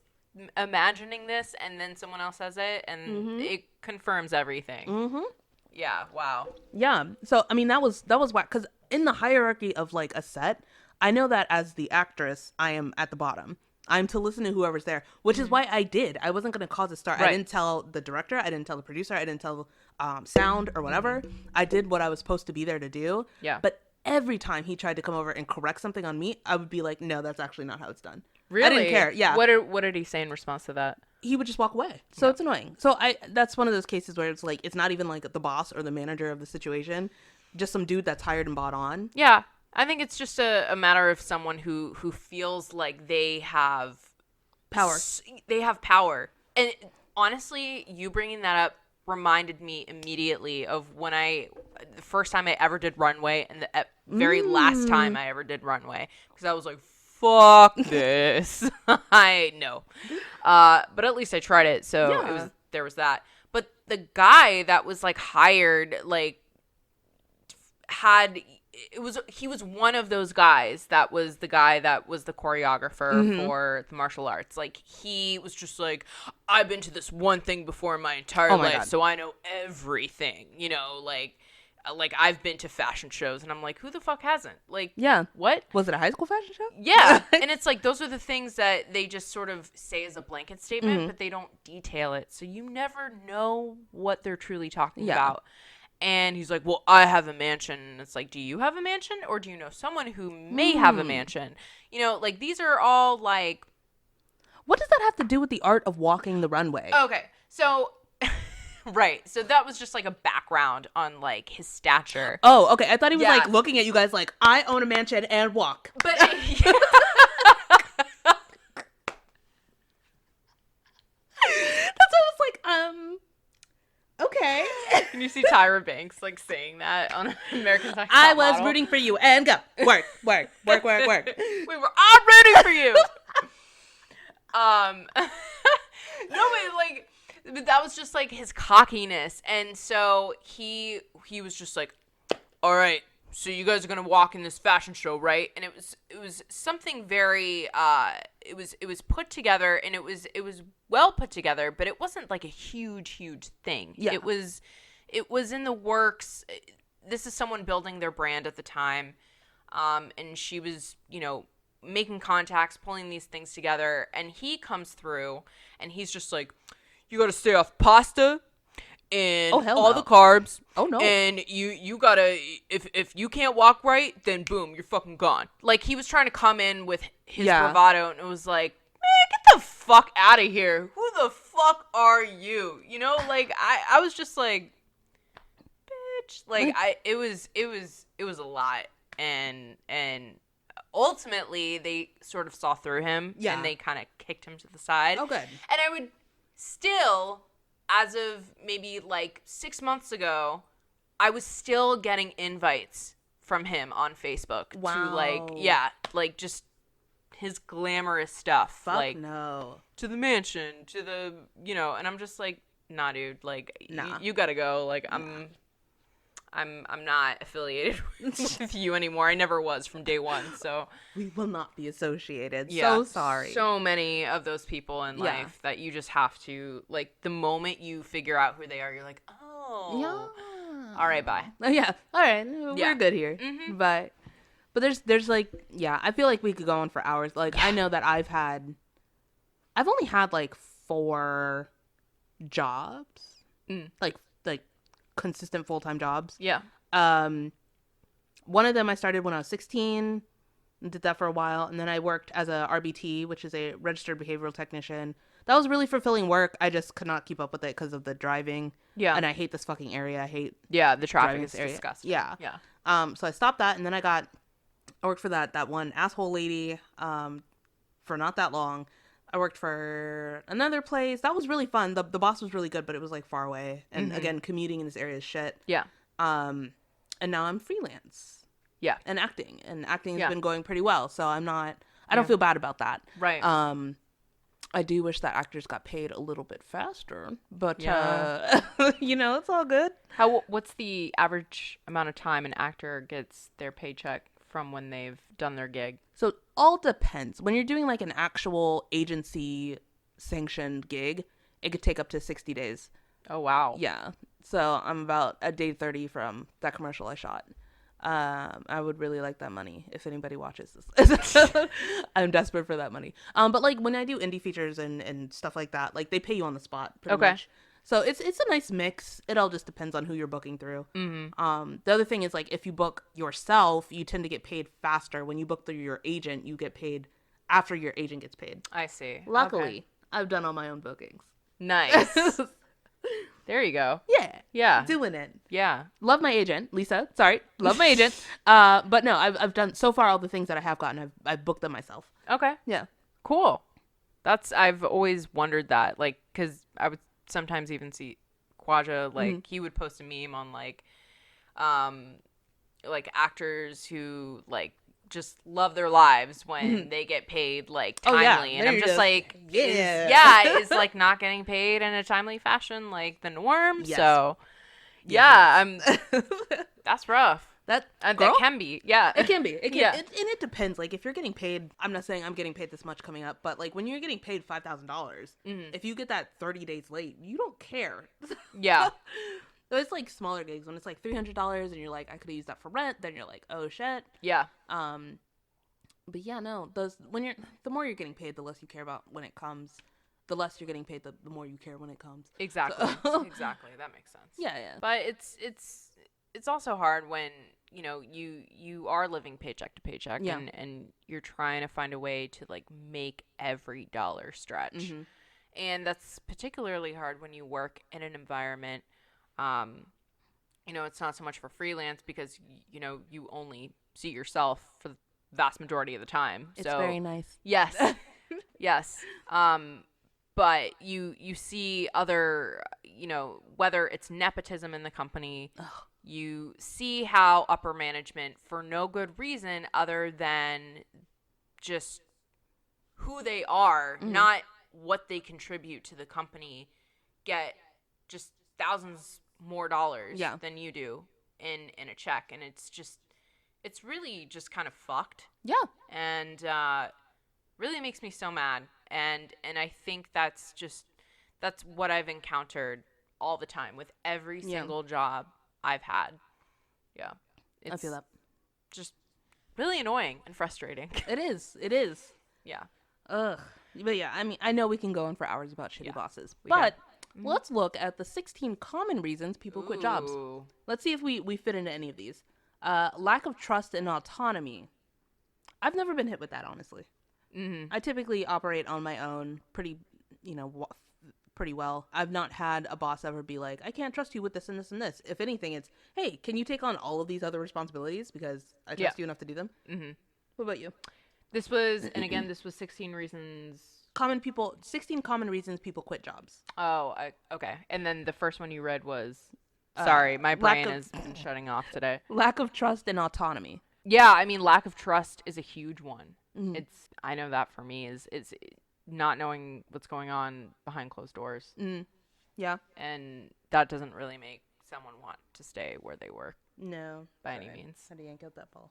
imagining this?" And then someone else says it and it confirms everything. Yeah, wow. Yeah. So I mean that was whack because in the hierarchy of like a set, I know that as the actress, I am at the bottom. I'm to listen to whoever's there, which is why I did. I wasn't going to cause a start. Right. I didn't tell the director. I didn't tell the producer. I didn't tell sound or whatever. I did what I was supposed to be there to do. Yeah. But every time he tried to come over and correct something on me, I would be like, "No, that's actually not how it's done." Really? I didn't care. Yeah. What did he say in response to that? he would just walk away. So it's annoying. So that's one of those cases where it's like, it's not even like the boss or the manager of the situation, just some dude that's hired and bought on. Yeah. I think it's just a matter of someone who feels like they have Power. They have power. And honestly, you bringing that up reminded me immediately of when the first time I ever did runway and the very last time I ever did runway, because I was like, fuck this. I know. But at least I tried it, so there was that. But the guy that was like hired, like, he was one of those guys that was the guy that was the choreographer for the martial arts. Like, he was just like, I've been to this one thing before in my entire life, so I know everything, you know, like I've been to fashion shows. And I'm like, who the fuck hasn't? Like, what? Was it a high school fashion show? Yeah. And it's like, those are the things that they just sort of say as a blanket statement, but they don't detail it. So you never know what they're truly talking about. And he's like, well, I have a mansion. And it's like, do you have a mansion? Or do you know someone who may have a mansion? You know, like, these are all like... What does that have to do with the art of walking the runway? Okay, so... Right, so that was just like a background on like his stature. Oh, okay. I thought he was like looking at you guys like, I own a mansion and walk. But... That's what I was like, okay. Can you see Tyra Banks like saying that on American Next Top I was Model? rooting for you and go. Work. We were all rooting for you. No, but like, but that was just like his cockiness, and so he was just like, all right, so you guys are gonna walk in this fashion show, right? And it was something very it was put together, and it was well put together, but it wasn't like a huge thing. Yeah. It was in the works. This is someone building their brand at the time, and she was, you know, making contacts, pulling these things together, and he comes through, and he's just like, you gotta stay off pasta and all the carbs. Oh no. And you gotta, if you can't walk right, then boom, you're fucking gone. Like, he was trying to come in with his bravado, and it was like, man, get the fuck out of here. Who the fuck are you? You know, like, I was just like, bitch. Like, it was a lot, and ultimately they sort of saw through him, and they kind of kicked him to the side. Oh, good. And I would still, as of maybe like 6 months ago, I was still getting invites from him on Facebook to like just his glamorous stuff. Fuck like, no. To the mansion, to the, you know, and I'm just like, nah, dude, like, nah. you gotta go. Like, I'm not affiliated with you anymore. I never was from day one, so we will not be associated. So sorry. So many of those people in life that you just have to, like, the moment you figure out who they are, you're like, oh, yeah, all right, bye. Oh yeah, all right, we're good here. Mm-hmm. But there's like, I feel like we could go on for hours. Like, I know that I've only had like 4 jobs, like consistent full-time jobs. Yeah. One of them I started when I was 16 and did that for a while, and then I worked as a RBT, which is a registered behavioral technician. That was really fulfilling work. I just could not keep up with it because of the driving. Yeah. And I hate this fucking area. I hate the traffic is area. disgusting. Yeah. So I stopped that, and then I worked for that one asshole lady for not that long. I worked for another place. That was really fun. The boss was really good, but it was like far away. And again, commuting in this area is shit. Yeah. And now I'm freelance. Yeah. And acting. And acting has been going pretty well. So I don't feel bad about that. Right. I do wish that actors got paid a little bit faster, but you know, it's all good. What's the average amount of time an actor gets their paycheck from when they've done their gig? So it all depends. When you're doing like an actual agency sanctioned gig, it could take up to 60 days. Oh, wow. Yeah. So I'm about a day 30 from that commercial I shot. I would really like that money if anybody watches this. I'm desperate for that money. But like when I do indie features and stuff like that, like they pay you on the spot pretty much. So it's a nice mix. It all just depends on who you're booking through. Mm-hmm. The other thing is, like, if you book yourself, you tend to get paid faster. When you book through your agent, you get paid after your agent gets paid. I see. Luckily. I've done all my own bookings. Nice. There you go. Yeah. Yeah. Doing it. Yeah. Love my agent, Lisa. Sorry. Love my agent. But no, I've done so far all the things that I have gotten. I've booked them myself. Okay. Yeah. Cool. I've always wondered that, like, because I would sometimes even see Quaja, like, he would post a meme on, like actors who, like, just love their lives when they get paid, like, timely. And I'm just like, is like not getting paid in a timely fashion, like, the norm? Yes. So, that's rough. That can be. Yeah. It can be. It can. Yeah. And it depends. Like, if you're getting paid, I'm not saying I'm getting paid this much coming up, but, like, when you're getting paid $5,000, if you get that 30 days late, you don't care. Yeah. So it's like smaller gigs when it's like $300 and you're like, I could have used that for rent. Then you're like, oh shit. Yeah. But yeah, no, the more you're getting paid, the less you care about when it comes. The less you're getting paid, the more you care when it comes. Exactly. Exactly. That makes sense. Yeah, yeah. But it's also hard when, you know, you are living paycheck to paycheck, and you're trying to find a way to, like, make every dollar stretch. And that's particularly hard when you work in an environment, you know, it's not so much for freelance because, you know, you only see yourself for the vast majority of the time. It's very nice. Yes. Yes. But you see other, you know, whether it's nepotism in the company, you see how upper management, for no good reason other than just who they are, not what they contribute to the company, get just thousands more dollars than you do in a check. And it's really just kind of fucked. Yeah. And really makes me so mad. And I think that's what I've encountered all the time with every single job I've had. Yeah. I feel that. Just really annoying and frustrating. It is. It is. Yeah. Ugh. But yeah, I mean, I know we can go on for hours about shitty bosses, we but can. Let's look at the 16 common reasons people quit jobs. Let's see if we fit into any of these. Lack of trust and autonomy. I've never been hit with that, honestly. I typically operate on my own pretty well. I've not had a boss ever be like, I can't trust you with this and this and this. If anything, it's, hey, can you take on all of these other responsibilities because I trust you enough to do them? What about you? This was 16 reasons. 16 common reasons people quit jobs. Oh, okay. And then the first one you read was, sorry, my brain has been shutting off today. Lack of trust and autonomy. Yeah, I mean, lack of trust is a huge one. I know that for me is not knowing what's going on behind closed doors. Yeah. And that doesn't really make someone want to stay where they work. No. By any means. How do you yank out that ball?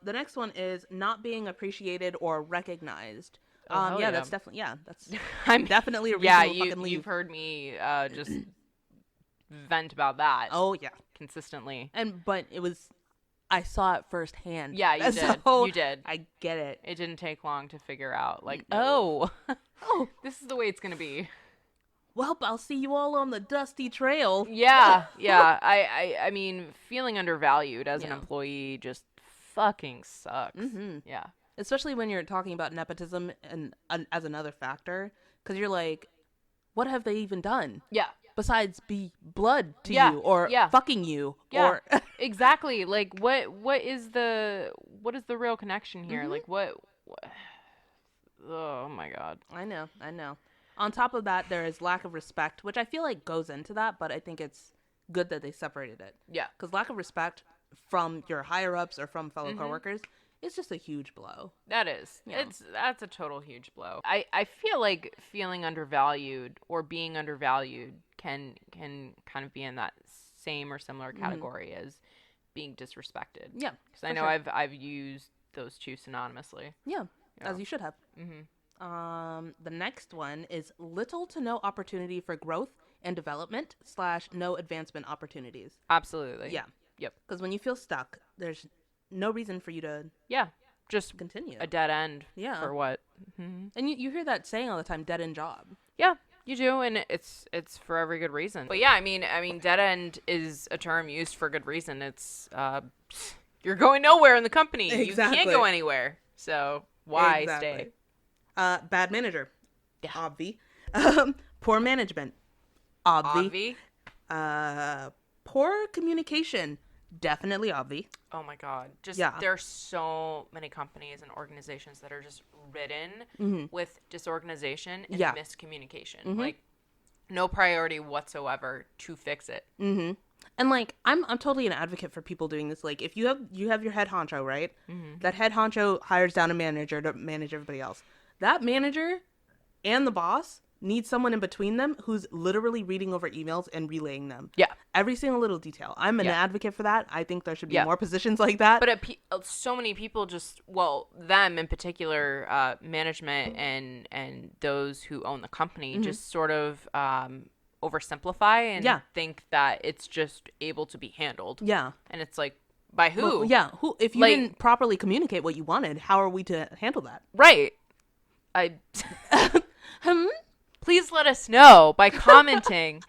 The next one is not being appreciated or recognized. That's definitely, that's I'm definitely a reason to fucking leave. You've heard me just vent about that. Oh, yeah. Consistently. But I saw it firsthand. Yeah, you did. So you did. I get it. It didn't take long to figure out, like, oh, this is the way it's going to be. Well, I'll see you all on the dusty trail. Yeah, yeah. I mean, feeling undervalued as an employee just fucking sucks. Yeah. Especially when you're talking about nepotism and as another factor, because you're like, what have they even done? Yeah. Besides be blood to you or fucking you or exactly. Like what is the real connection here? Like what oh my god. I know. On top of that, there is lack of respect, which I feel like goes into that, but I think it's good that they separated it. Yeah. Because lack of respect from your higher ups or from fellow coworkers is just a huge blow. That is. Yeah. That's a total huge blow. I feel like feeling undervalued or being undervalued can kind of be in that same or similar category as being disrespected. Yeah. Because I know I've used those two synonymously. Yeah. As you should have. The next one is little to no opportunity for growth and development / no advancement opportunities. Absolutely. Yeah. Yep. Because when you feel stuck, there's no reason for you to just continue. A dead end. Yeah. For what? And you hear that saying all the time, dead end job. Yeah. You do, and it's for every good reason. But yeah, I mean, dead end is a term used for good reason. It's you're going nowhere in the company. Exactly. You can't go anywhere. So why stay? Bad manager. Yeah. Obvi. Poor management. Obvi. Poor communication. Definitely obvi. Oh my God. Just, Yeah. there's so many companies and organizations that are just ridden with disorganization and Yeah. miscommunication. Like, no priority whatsoever to fix it. And like I'm totally an advocate for people doing this. Like if you have your head honcho, right? That head honcho hires down a manager to manage everybody else. That manager and the boss need someone in between them who's literally reading over emails and relaying them. Yeah. Every single little detail. I'm an Yeah. advocate for that. I think there should be Yeah. more positions like that. But so many people just, well, them in particular, management and those who own the company just sort of oversimplify and think that it's just able to be handled. Yeah. And it's like, by who? Well, yeah. Who? If you Like- didn't properly communicate what you wanted, how are we to handle that? Right. Please let us know by commenting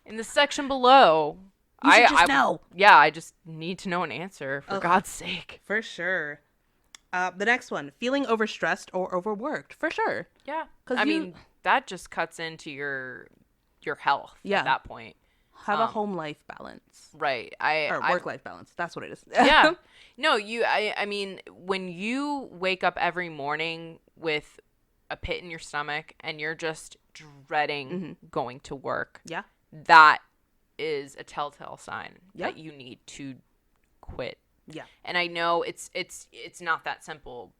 in the section below. You should just know. Yeah, I just need to know an answer, for God's sake. For sure. The next one, feeling overstressed or overworked. For sure. Yeah. 'Cause I you- mean, that just cuts into your health Yeah. at that point. Have a home-life balance. Right. Or work-life balance. That's what it is. Yeah. No, I mean, when you wake up every morning with a pit in your stomach and you're just dreading going to work, Yeah. that is a telltale sign Yeah. that you need to quit. Yeah. And I know it's not that simple.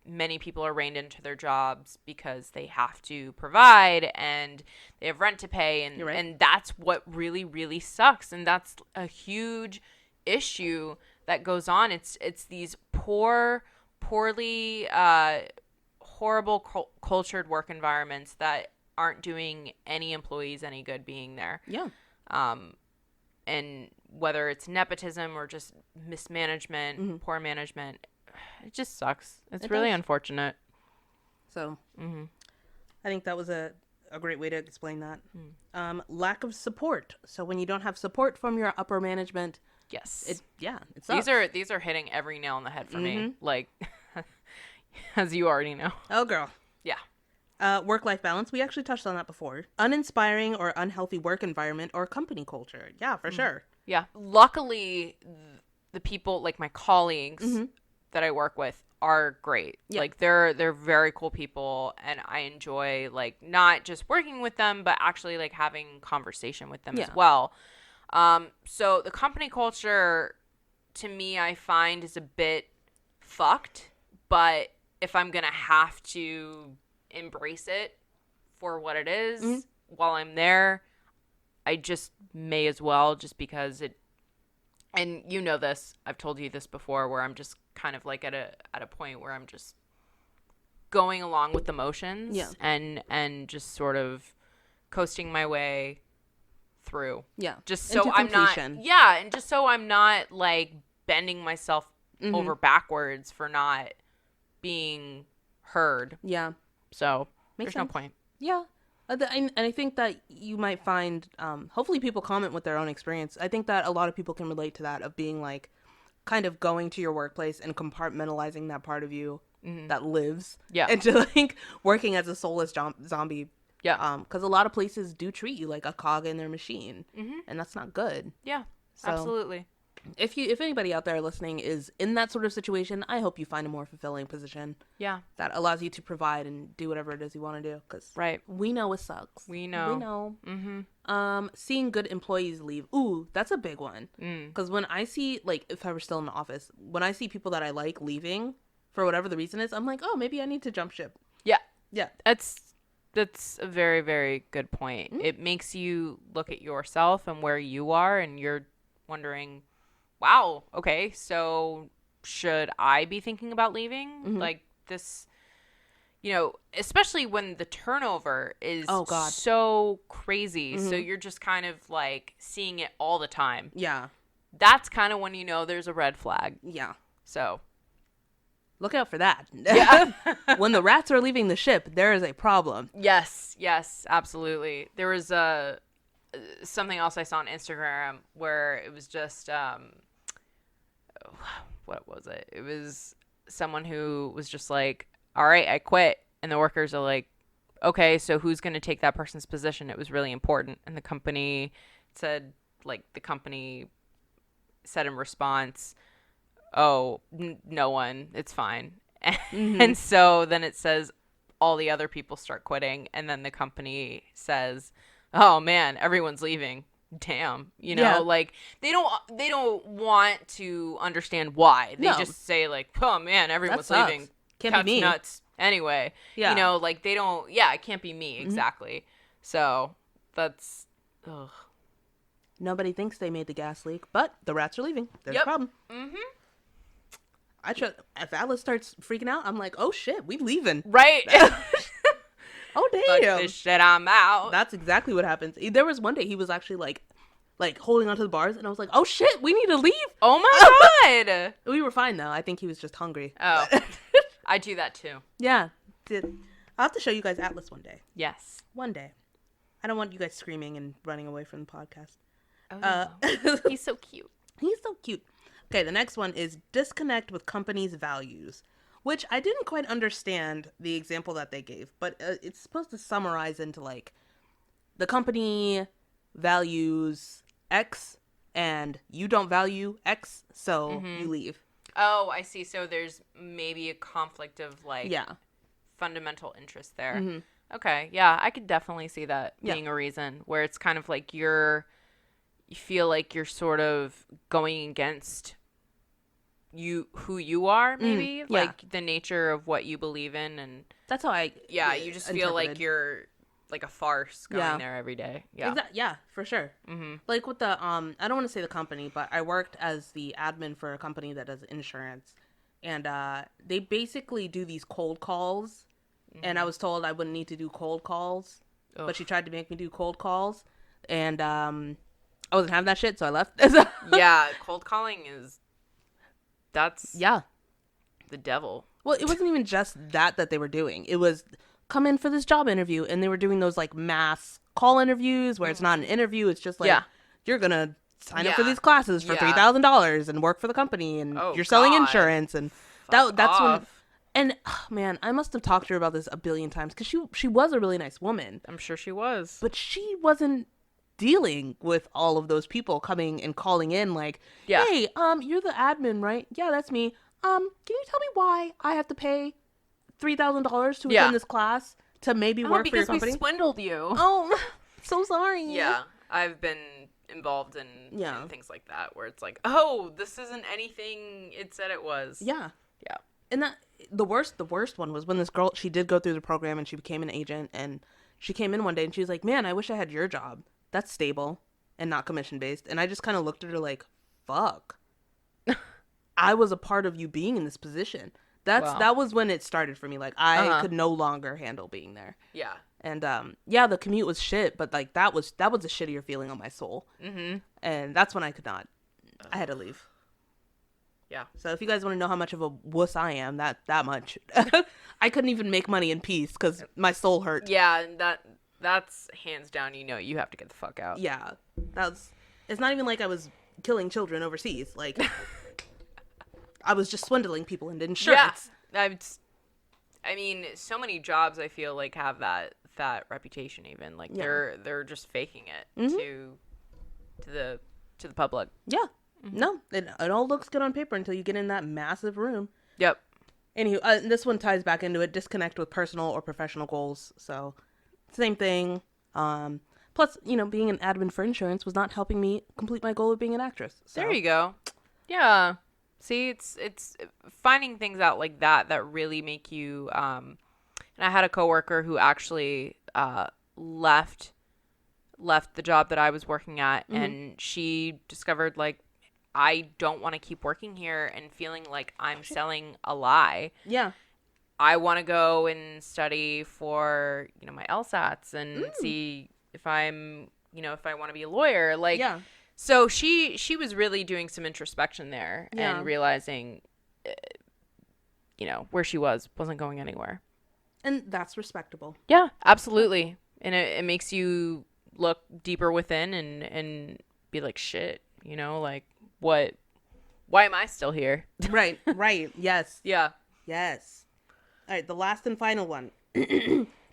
Many people are reined into their jobs because they have to provide and they have rent to pay, and You're right. and that's what really, really sucks. And that's a huge issue that goes on. It's these poorly horrible cultured work environments that aren't doing any employees any good being there. Yeah. And whether it's nepotism or just mismanagement, poor management, it just sucks. It's It really does. unfortunate. So I think that was a great way to explain that. Lack of support. So when you don't have support from your upper management, Yes. it sucks. These are hitting every nail on the head for me. Like, as you already know. Oh, girl. Yeah. Work-life balance. We actually touched on that before. Uninspiring or unhealthy work environment or company culture. Yeah, for sure. Yeah. Luckily, the people, like my colleagues that I work with, are great. Yeah. Like they're very cool people, and I enjoy like not just working with them, but actually like having conversation with them as well. So the company culture, to me, I find is a bit fucked, but if I'm gonna have to embrace it for what it is while I'm there, I just may as well, just because it. And you know this, I've told you this before, where I'm just kind of like at a point where I'm just going along with the motions, and just sort of coasting my way through. Yeah. Just so Into I'm completion. not. Yeah, and just so I'm not like bending myself over backwards for not being heard. Yeah. So Makes there's sense. no point. Yeah. And I think that you might find, hopefully people comment with their own experience. I think that a lot of people can relate to that, of being like kind of going to your workplace and compartmentalizing that part of you that lives. Yeah. And to like working as a soulless zombie. Yeah. Because a lot of places do treat you like a cog in their machine. And that's not good. Yeah. So- Absolutely. If anybody out there listening is in that sort of situation, I hope you find a more fulfilling position Yeah. that allows you to provide and do whatever it is you want to do. Because Right. we know it sucks. We know. We know. Mm-hmm. Seeing good employees leave. Ooh, that's a big one. Mm. Because when I see, like, if I were still in the office, when I see people that I like leaving for whatever the reason is, I'm like, oh, maybe I need to jump ship. Yeah. Yeah. That's a very, very good point. It makes you look at yourself and where you are, and you're wondering, wow, okay, so should I be thinking about leaving? Like this, especially when the turnover is so crazy. So you're just kind of like seeing it all the time. Yeah. That's kind of when you know there's a red flag. Yeah. So Look out for that. Yeah. When the rats are leaving the ship, there is a problem. Yes, absolutely. There was something else I saw on Instagram where it was just what was it? It was someone who was just like, all right, I quit. and the workers are like, okay, so who's going to take that person's position? It was really important. And the company said, like, the company said in response, oh, no one, it's fine. And so then it says all the other people start quitting, and then the company says, oh man, everyone's leaving. Damn, like they don't want to understand why. They just say like, oh man, everyone's leaving. Can't That's be me. nuts. Anyway, like they don't. Yeah, it can't be me exactly. So that's. Ugh. Nobody thinks they made the gas leak, but the rats are leaving. There's a problem. If Atlas starts freaking out, I'm like, oh shit, we leaving. Right. Oh damn. Fuck this shit, I'm out. That's exactly what happens. There was one day he was actually like holding onto the bars, and I was like, oh shit, we need to leave. Oh my god. We were fine though. I think he was just hungry. Oh. I do that too. Yeah. I'll have to show you guys Atlas one day. Yes. One day. I don't want you guys screaming and running away from the podcast. Oh, he's so cute. He's so cute. Okay, the next one is disconnect with company's values, which I didn't quite understand the example that they gave, but it's supposed to summarize into like the company values X and you don't value X, so you leave. Oh, I see. So there's maybe a conflict of like Yeah. fundamental interest there. Okay, yeah, I could definitely see that being a reason where it's kind of like you feel like you're sort of going against who you are, maybe like the nature of what you believe in, and that's how I you just feel like you're like a farce going there every day. Yeah, for sure. Like with the I don't want to say the company, but I worked as the admin for a company that does insurance, and they basically do these cold calls, and I was told I wouldn't need to do cold calls, but she tried to make me do cold calls, and I wasn't having that shit, so I left. Yeah, cold calling that's the devil. Well, it wasn't even just that they were doing. It was come in for this job interview, and they were doing those like mass call interviews where it's not an interview. It's just like, you're going to sign up for these classes for $3,000 and work for the company, and you're selling insurance. And that's when, and man, I must have talked to her about this a billion times because she was a really nice woman. I'm sure she was. But she wasn't dealing with all of those people coming and calling in like, hey, you're the admin, right? Yeah, that's me. Can you tell me why I have to pay $3,000 to attend this class to maybe work for your company? Because we swindled you. Oh, so sorry. Yeah, I've been involved in things like that where it's like, oh, this isn't anything it said it was. Yeah. Yeah. And that the worst one was when this girl, she did go through the program and she became an agent, and she came in one day and she was like, man, I wish I had your job. That's stable and not commission based. And I just kind of looked at her like, fuck. I was a part of you being in this position. That was when it started for me. Like I could no longer handle being there. Yeah. And the commute was shit, but like that was a shittier feeling on my soul. And that's when I could not. I had to leave. Yeah. So if you guys want to know how much of a wuss I am, that much. I couldn't even make money in peace because my soul hurt. Yeah, that's hands down. You have to get the fuck out. Yeah, it's not even like I was killing children overseas. Like I was just swindling people into insurance. Yeah, I mean, so many jobs I feel like have that reputation. Even like they're just faking it to the public. Yeah, no, it all looks good on paper until you get in that massive room. Yep. Anywho, this one ties back into it. Disconnect with personal or professional goals. So. Same thing. Plus, being an admin for insurance was not helping me complete my goal of being an actress. So. There you go. Yeah. See, it's finding things out like that really make you. And I had a coworker who actually left the job that I was working at, and she discovered like I don't want to keep working here and feeling like I'm selling a lie. Yeah. I want to go and study for, my LSATs and see if I'm, if I want to be a lawyer. Like, so she was really doing some introspection there and realizing, where she wasn't going anywhere. And that's respectable. Yeah, absolutely. And it makes you look deeper within and be like, shit, like why am I still here? Right. Yes. Yeah. Yes. All right, the last and final one.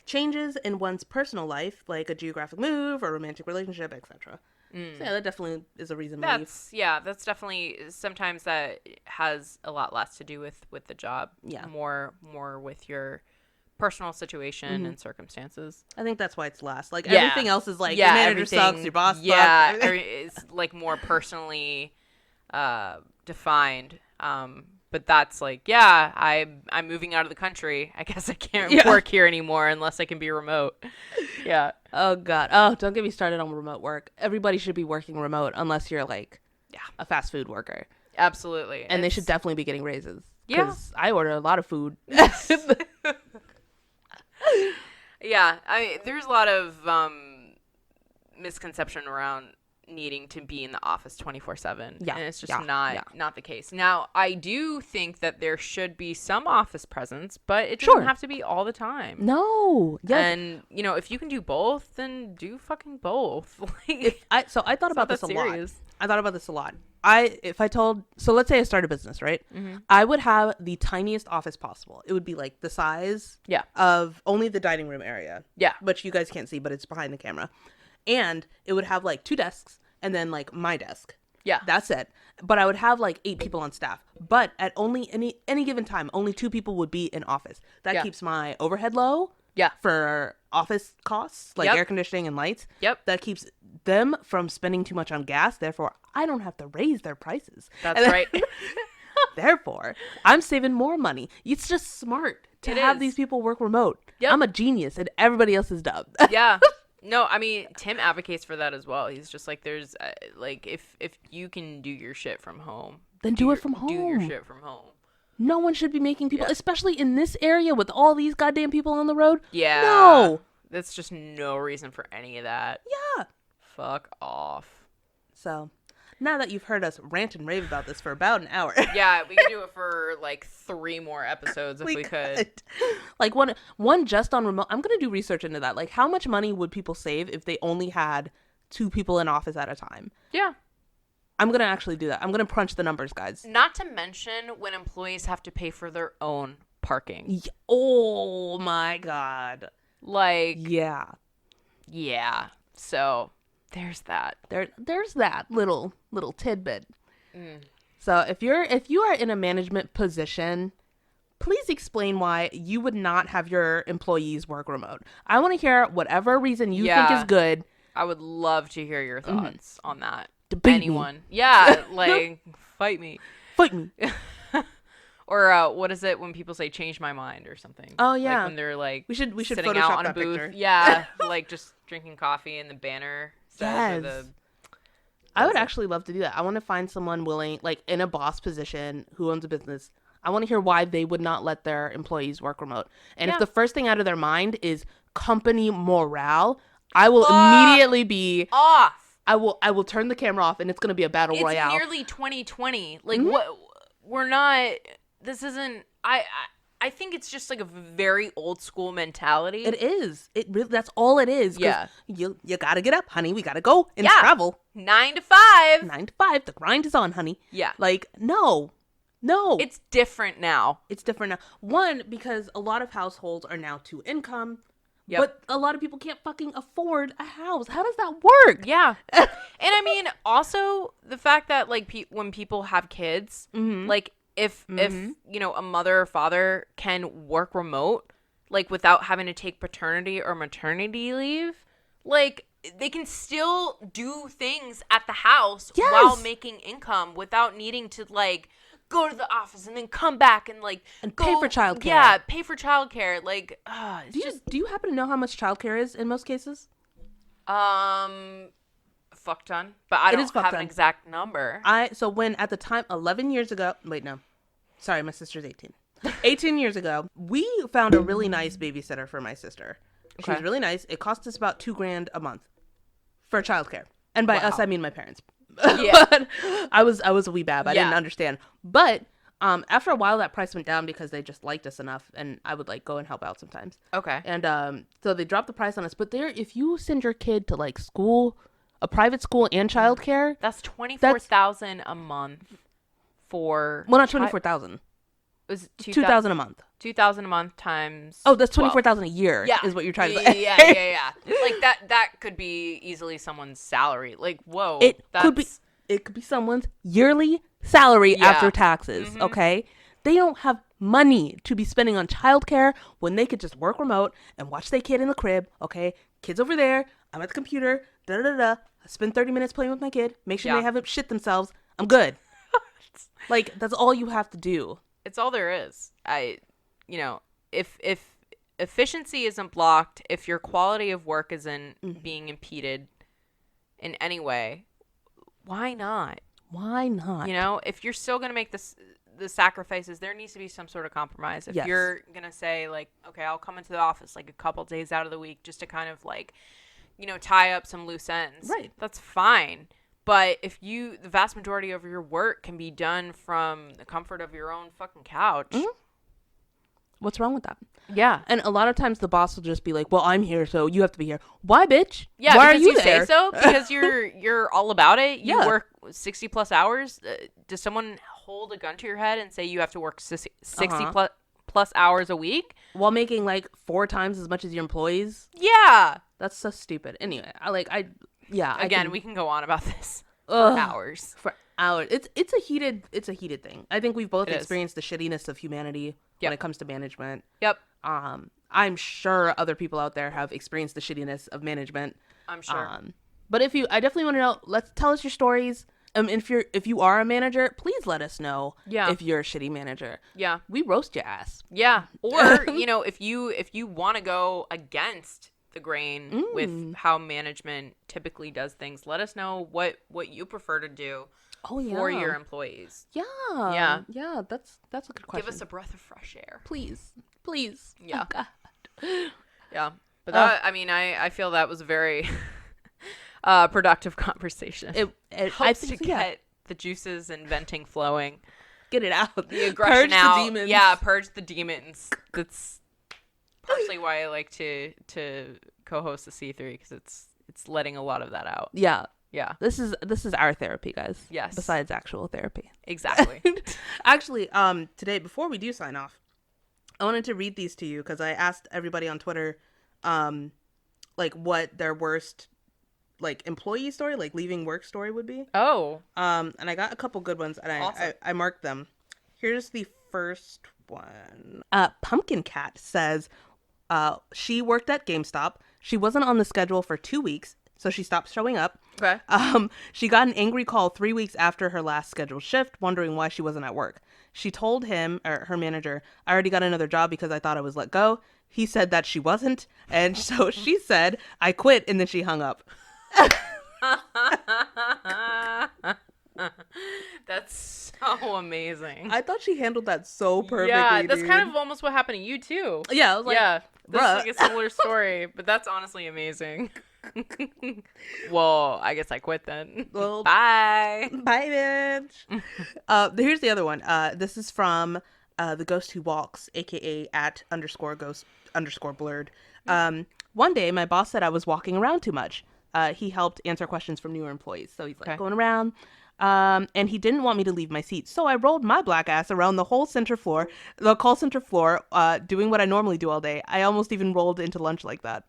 changes in one's personal life, like a geographic move or romantic relationship, etc. So yeah, that definitely is a reason to leave. That's definitely, sometimes that has a lot less to do with the job. Yeah. More with your personal situation and circumstances. I think that's why it's less. Like, everything else is like, your manager sucks, your boss sucks. Yeah, it's like more personally defined. But that's like, I'm moving out of the country. I guess I can't work here anymore unless I can be remote. Yeah. Oh, God. Oh, don't get me started on remote work. Everybody should be working remote unless you're like a fast food worker. Absolutely. And they should definitely be getting raises. Yeah. Because I order a lot of food. Yeah. I mean, there's a lot of misconception around needing to be in the office 24/7. And it's just not the case. Now, I do think that there should be some office presence, but it doesn't have to be all the time. No. Yes. And, if you can do both, then do fucking both. So I thought about this a lot. I thought about this a lot. So let's say I start a business, right? Mm-hmm. I would have the tiniest office possible. It would be like the size of only the dining room area. Yeah. Which you guys can't see, but it's behind the camera. And it would have like 2 desks and then like my desk. Yeah. That's it. But I would have like 8 people on staff. But at only any given time, only 2 people would be in office. That keeps my overhead low. Yeah. For office costs, like air conditioning and lights. Yep. That keeps them from spending too much on gas. Therefore, I don't have to raise their prices. That's right. Therefore, I'm saving more money. It's just smart to have these people work remote. Yep. I'm a genius and everybody else is dumb. Yeah. No, I mean, Tim advocates for that as well. He's just like, there's like, if you can do your shit from home, then do it from home. Do your shit from home. No one should be making people, especially in this area with all these goddamn people on the road. Yeah. No. That's just no reason for any of that. Yeah. Fuck off. So, now that you've heard us rant and rave about this for about an hour. Yeah, we could do it for like 3 more episodes if we could. Like one just on remote. I'm going to do research into that. Like, how much money would people save if they only had 2 people in office at a time? Yeah. I'm going to actually do that. I'm going to crunch the numbers, guys. Not to mention when employees have to pay for their own parking. Oh, my God. Like. Yeah. Yeah. So, there's that. There's that little tidbit. So, if you are in a management position, please explain why you would not have your employees work remote. I want to hear whatever reason you think is good. I would love to hear your thoughts on that. Debate anyone. Me. Yeah, like, fight me. Fight me. Or what is it when people say change my mind or something? Oh, yeah. Like when they're like we should sitting Photoshop out on that a booth. picture. Yeah, like just drinking coffee and the banner says I would actually love to do that. I want to find someone willing, like in a boss position who owns a business. I want to hear why they would not let their employees work remote. And if the first thing out of their mind is company morale, I will immediately be off. I will turn the camera off and it's going to be a battle royale. It's nearly 2020. Like what? We're not. This isn't. I think it's just like a very old school mentality. It is. It really. That's all it is. Yeah. You gotta get up, honey. We gotta go and travel. 9 to 5. 9 to 5. The grind is on, honey. Yeah. Like no. It's different now. It's different now. One, because a lot of households are now 2 income. Yep. But a lot of people can't fucking afford a house. How does that work? Yeah. And I mean, also the fact that like when people have kids, like if a mother or father can work remote, like without having to take paternity or maternity leave, like they can still do things at the house while making income without needing to like go to the office and then come back and like pay for childcare. Yeah, pay for childcare. Like, do you happen to know how much childcare is in most cases? Fuck ton, but I don't have an exact number. So when at the time 11 years ago, wait no, sorry, my sister's 18. 18 years ago, we found a really nice babysitter for my sister. She was really nice. It cost us about $2,000 a month for childcare, and by us I mean my parents. Yeah. But I was a wee bab. I didn't understand. But after a while, that price went down because they just liked us enough, and I would like go and help out sometimes. Okay. And so they dropped the price on us. But if you send your kid to like school, a private school and childcare, that's $24,000 a month for. Well, not 24,000. was it 2,000 a month. 2,000 a month times. Oh, that's 12. 24,000 a year. Yeah, is what you're trying to yeah, say. yeah. Like that could be easily someone's salary. Like, whoa, It could be someone's yearly salary after taxes. Mm-hmm. Okay, they don't have money to be spending on childcare when they could just work remote and watch their kid in the crib. Okay, kids over there. I'm at the computer. Da da da. I spend 30 minutes playing with my kid. Make sure they haven't shit themselves. I'm good. Like, that's all you have to do. It's all there is. If efficiency isn't blocked, if your quality of work isn't being impeded in any way, why not? Why not? If you're still going to make the sacrifices, there needs to be some sort of compromise. If you're going to say, like, okay, I'll come into the office like a couple days out of the week just to kind of like, tie up some loose ends. Right. That's fine. But if the vast majority of your work can be done from the comfort of your own fucking couch. Mm-hmm. What's wrong with that? Yeah. And a lot of times the boss will just be like, well, I'm here, so you have to be here. Why, bitch? Yeah, why because are you say there? so? Because you're all about it? You Yeah. work 60 plus hours? Does someone hold a gun to your head and say you have to work 60 plus hours a week? While making like 4 times as much as your employees? Yeah. That's so stupid. Anyway, Again, we can go on about this for hours. For hours. It's a heated thing. I think we've both It is. experienced the shittiness of humanity when it comes to management. Yep. I'm sure other people out there have experienced the shittiness of management. I'm sure. But I definitely want to know, tell us your stories. If you are a manager, please let us know if you're a shitty manager. Yeah. We roast your ass. Yeah. Or, if you want to go against the grain with how management typically does things, let us know what you prefer to do for your employees. Yeah. Yeah. Yeah, that's a good question. Give us a breath of fresh air. Please. Yeah. Oh, God. Yeah. But that, I feel that was a very productive conversation. It helps I think to get the juices and venting flowing. Get it out. The aggression Purge out. the demons. Yeah, purge the demons. That's partially why I like to co-host the C3, because it's letting a lot of that out. Yeah. Yeah. This is our therapy, guys. Yes. Besides actual therapy. Exactly. Actually, today, before we do sign off, I wanted to read these to you because I asked everybody on Twitter, like what their worst, like employee story, like leaving work story would be. Oh. And I got a couple good ones, and Awesome. I marked them. Here's the first one. Pumpkin Cat says, she worked at GameStop. She wasn't on the schedule for 2 weeks, so she stopped showing up. Okay. She got an angry call 3 weeks after her last scheduled shift, wondering why she wasn't at work. She told him, or her manager, I already got another job because I thought I was let go. He said that she wasn't, and so she said, I quit, and then she hung up. That's so amazing. I thought she handled that so perfectly. Yeah, that's dude. kind of almost what happened to you too. Yeah, I was like, yeah, this bruh. is like a similar story, but that's honestly amazing. Well, I guess I quit then. Well, bye. Bye, bitch. Here's the other one. This is from the Ghost Who Walks, aka @_ghost_blurred. One day, my boss said I was walking around too much. He helped answer questions from newer employees, so he's like going around. And he didn't want me to leave my seat, so I rolled my black ass around the whole the call center floor, doing what I normally do all day. I almost even rolled into lunch like that.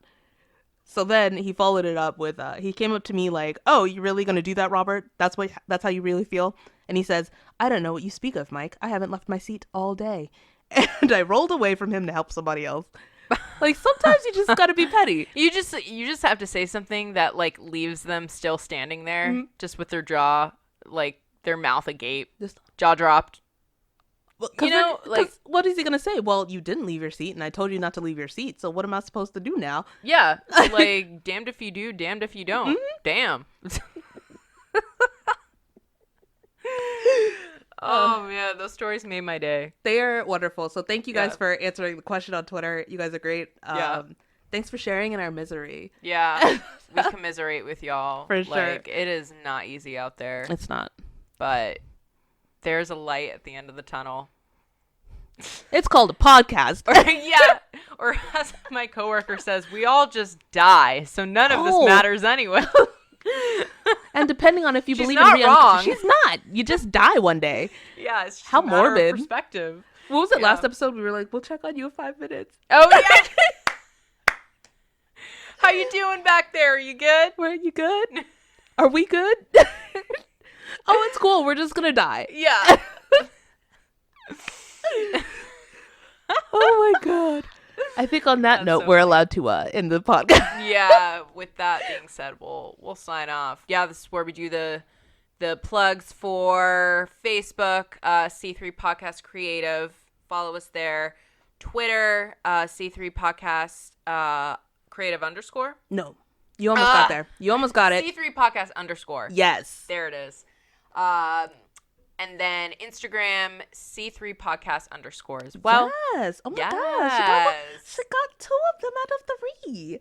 So then he followed it up with, he came up to me like, oh, you really gonna do that, Robert? That's how you really feel? And he says, I don't know what you speak of, Mike. I haven't left my seat all day. And I rolled away from him to help somebody else. Like, sometimes you just gotta be petty. You just have to say something that like leaves them still standing there, just with their jaw, like their mouth agape, just jaw dropped. Well, what is he gonna say? Well, you didn't leave your seat, and I told you not to leave your seat. So what am I supposed to do now? Yeah, like damned if you do, damned if you don't. Damn. Oh man, those stories made my day. They are wonderful. So thank you guys for answering the question on Twitter. You guys are great. Thanks for sharing in our misery. Yeah, we commiserate with y'all. For sure. Like, it is not easy out there. It's not. But there's a light at the end of the tunnel. It's called a podcast. Or as my coworker says, we all just die, so none of this matters anyway. And depending on if you She's believe not in wrong. she's not. You just die one day. Yeah, it's just how a matter morbid of perspective. What was it? Yeah. Last episode, we were like, we'll check on you in 5 minutes. Oh, yeah. How you doing back there? Are you good? Were you good? Are we good? Oh, it's cool. We're just gonna die. Yeah. Oh my god. I think on that That's note, so we're funny. allowed to end the podcast. Yeah, with that being said, we'll sign off. Yeah, this is where we do the plugs for Facebook, C3 Podcast Creative. Follow us there. Twitter, C3 Podcast Creative _. No. You almost got there. You almost got it. C3 Podcast _. Yes. There it is. And then Instagram, C3 Podcast _ as well. Yes. Oh my Yes. gosh. She got 2 of them out of 3.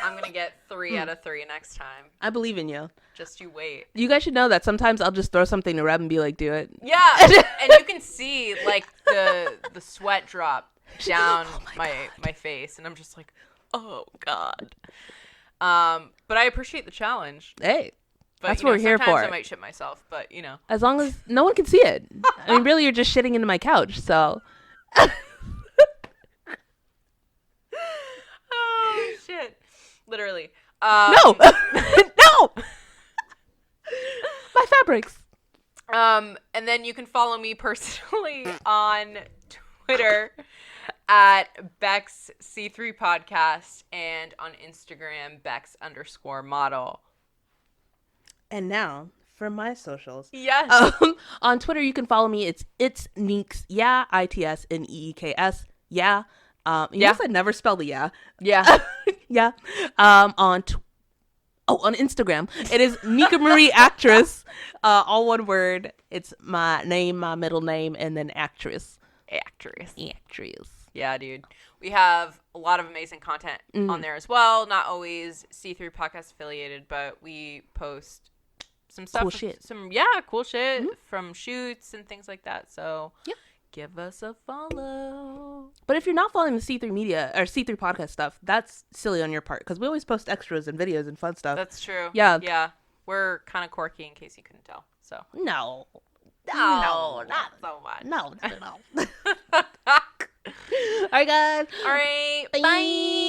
I'm going to get 3 out of 3 next time. I believe in you. Just you wait. You guys should know that sometimes I'll just throw something to Reb and be like, do it. Yeah. And you can see like the sweat drop down my face. And I'm just like, oh, God. But I appreciate the challenge. Hey. But, That's what we're here sometimes for. I might shit myself, but As long as no one can see it. I mean, really, you're just shitting into my couch, so. Oh, shit. Literally. No! No! My fabrics. And then you can follow me personally on Twitter at Bex C3 Podcast and on Instagram Bex _model. And now for my socials. Yes. On Twitter, you can follow me. It's Neeks. Yeah, ITSNEEKS. Yeah. You notice I never spell the yeah. Yeah. Yeah. On Instagram, it is Nika Marie Actress. All one word. It's my name, my middle name, and then actress. Actress. Yeah, dude. We have a lot of amazing content on there as well. Not always C3 Podcast affiliated, but we post some stuff. Cool shit. Cool shit from shoots and things like that. So give us a follow. But if you're not following the C3 media or C3 podcast stuff, that's silly on your part because we always post extras and videos and fun stuff. That's true. Yeah. Yeah. We're kind of quirky in case you couldn't tell. So No, not so much. No. All right, guys. All right. Bye. Bye.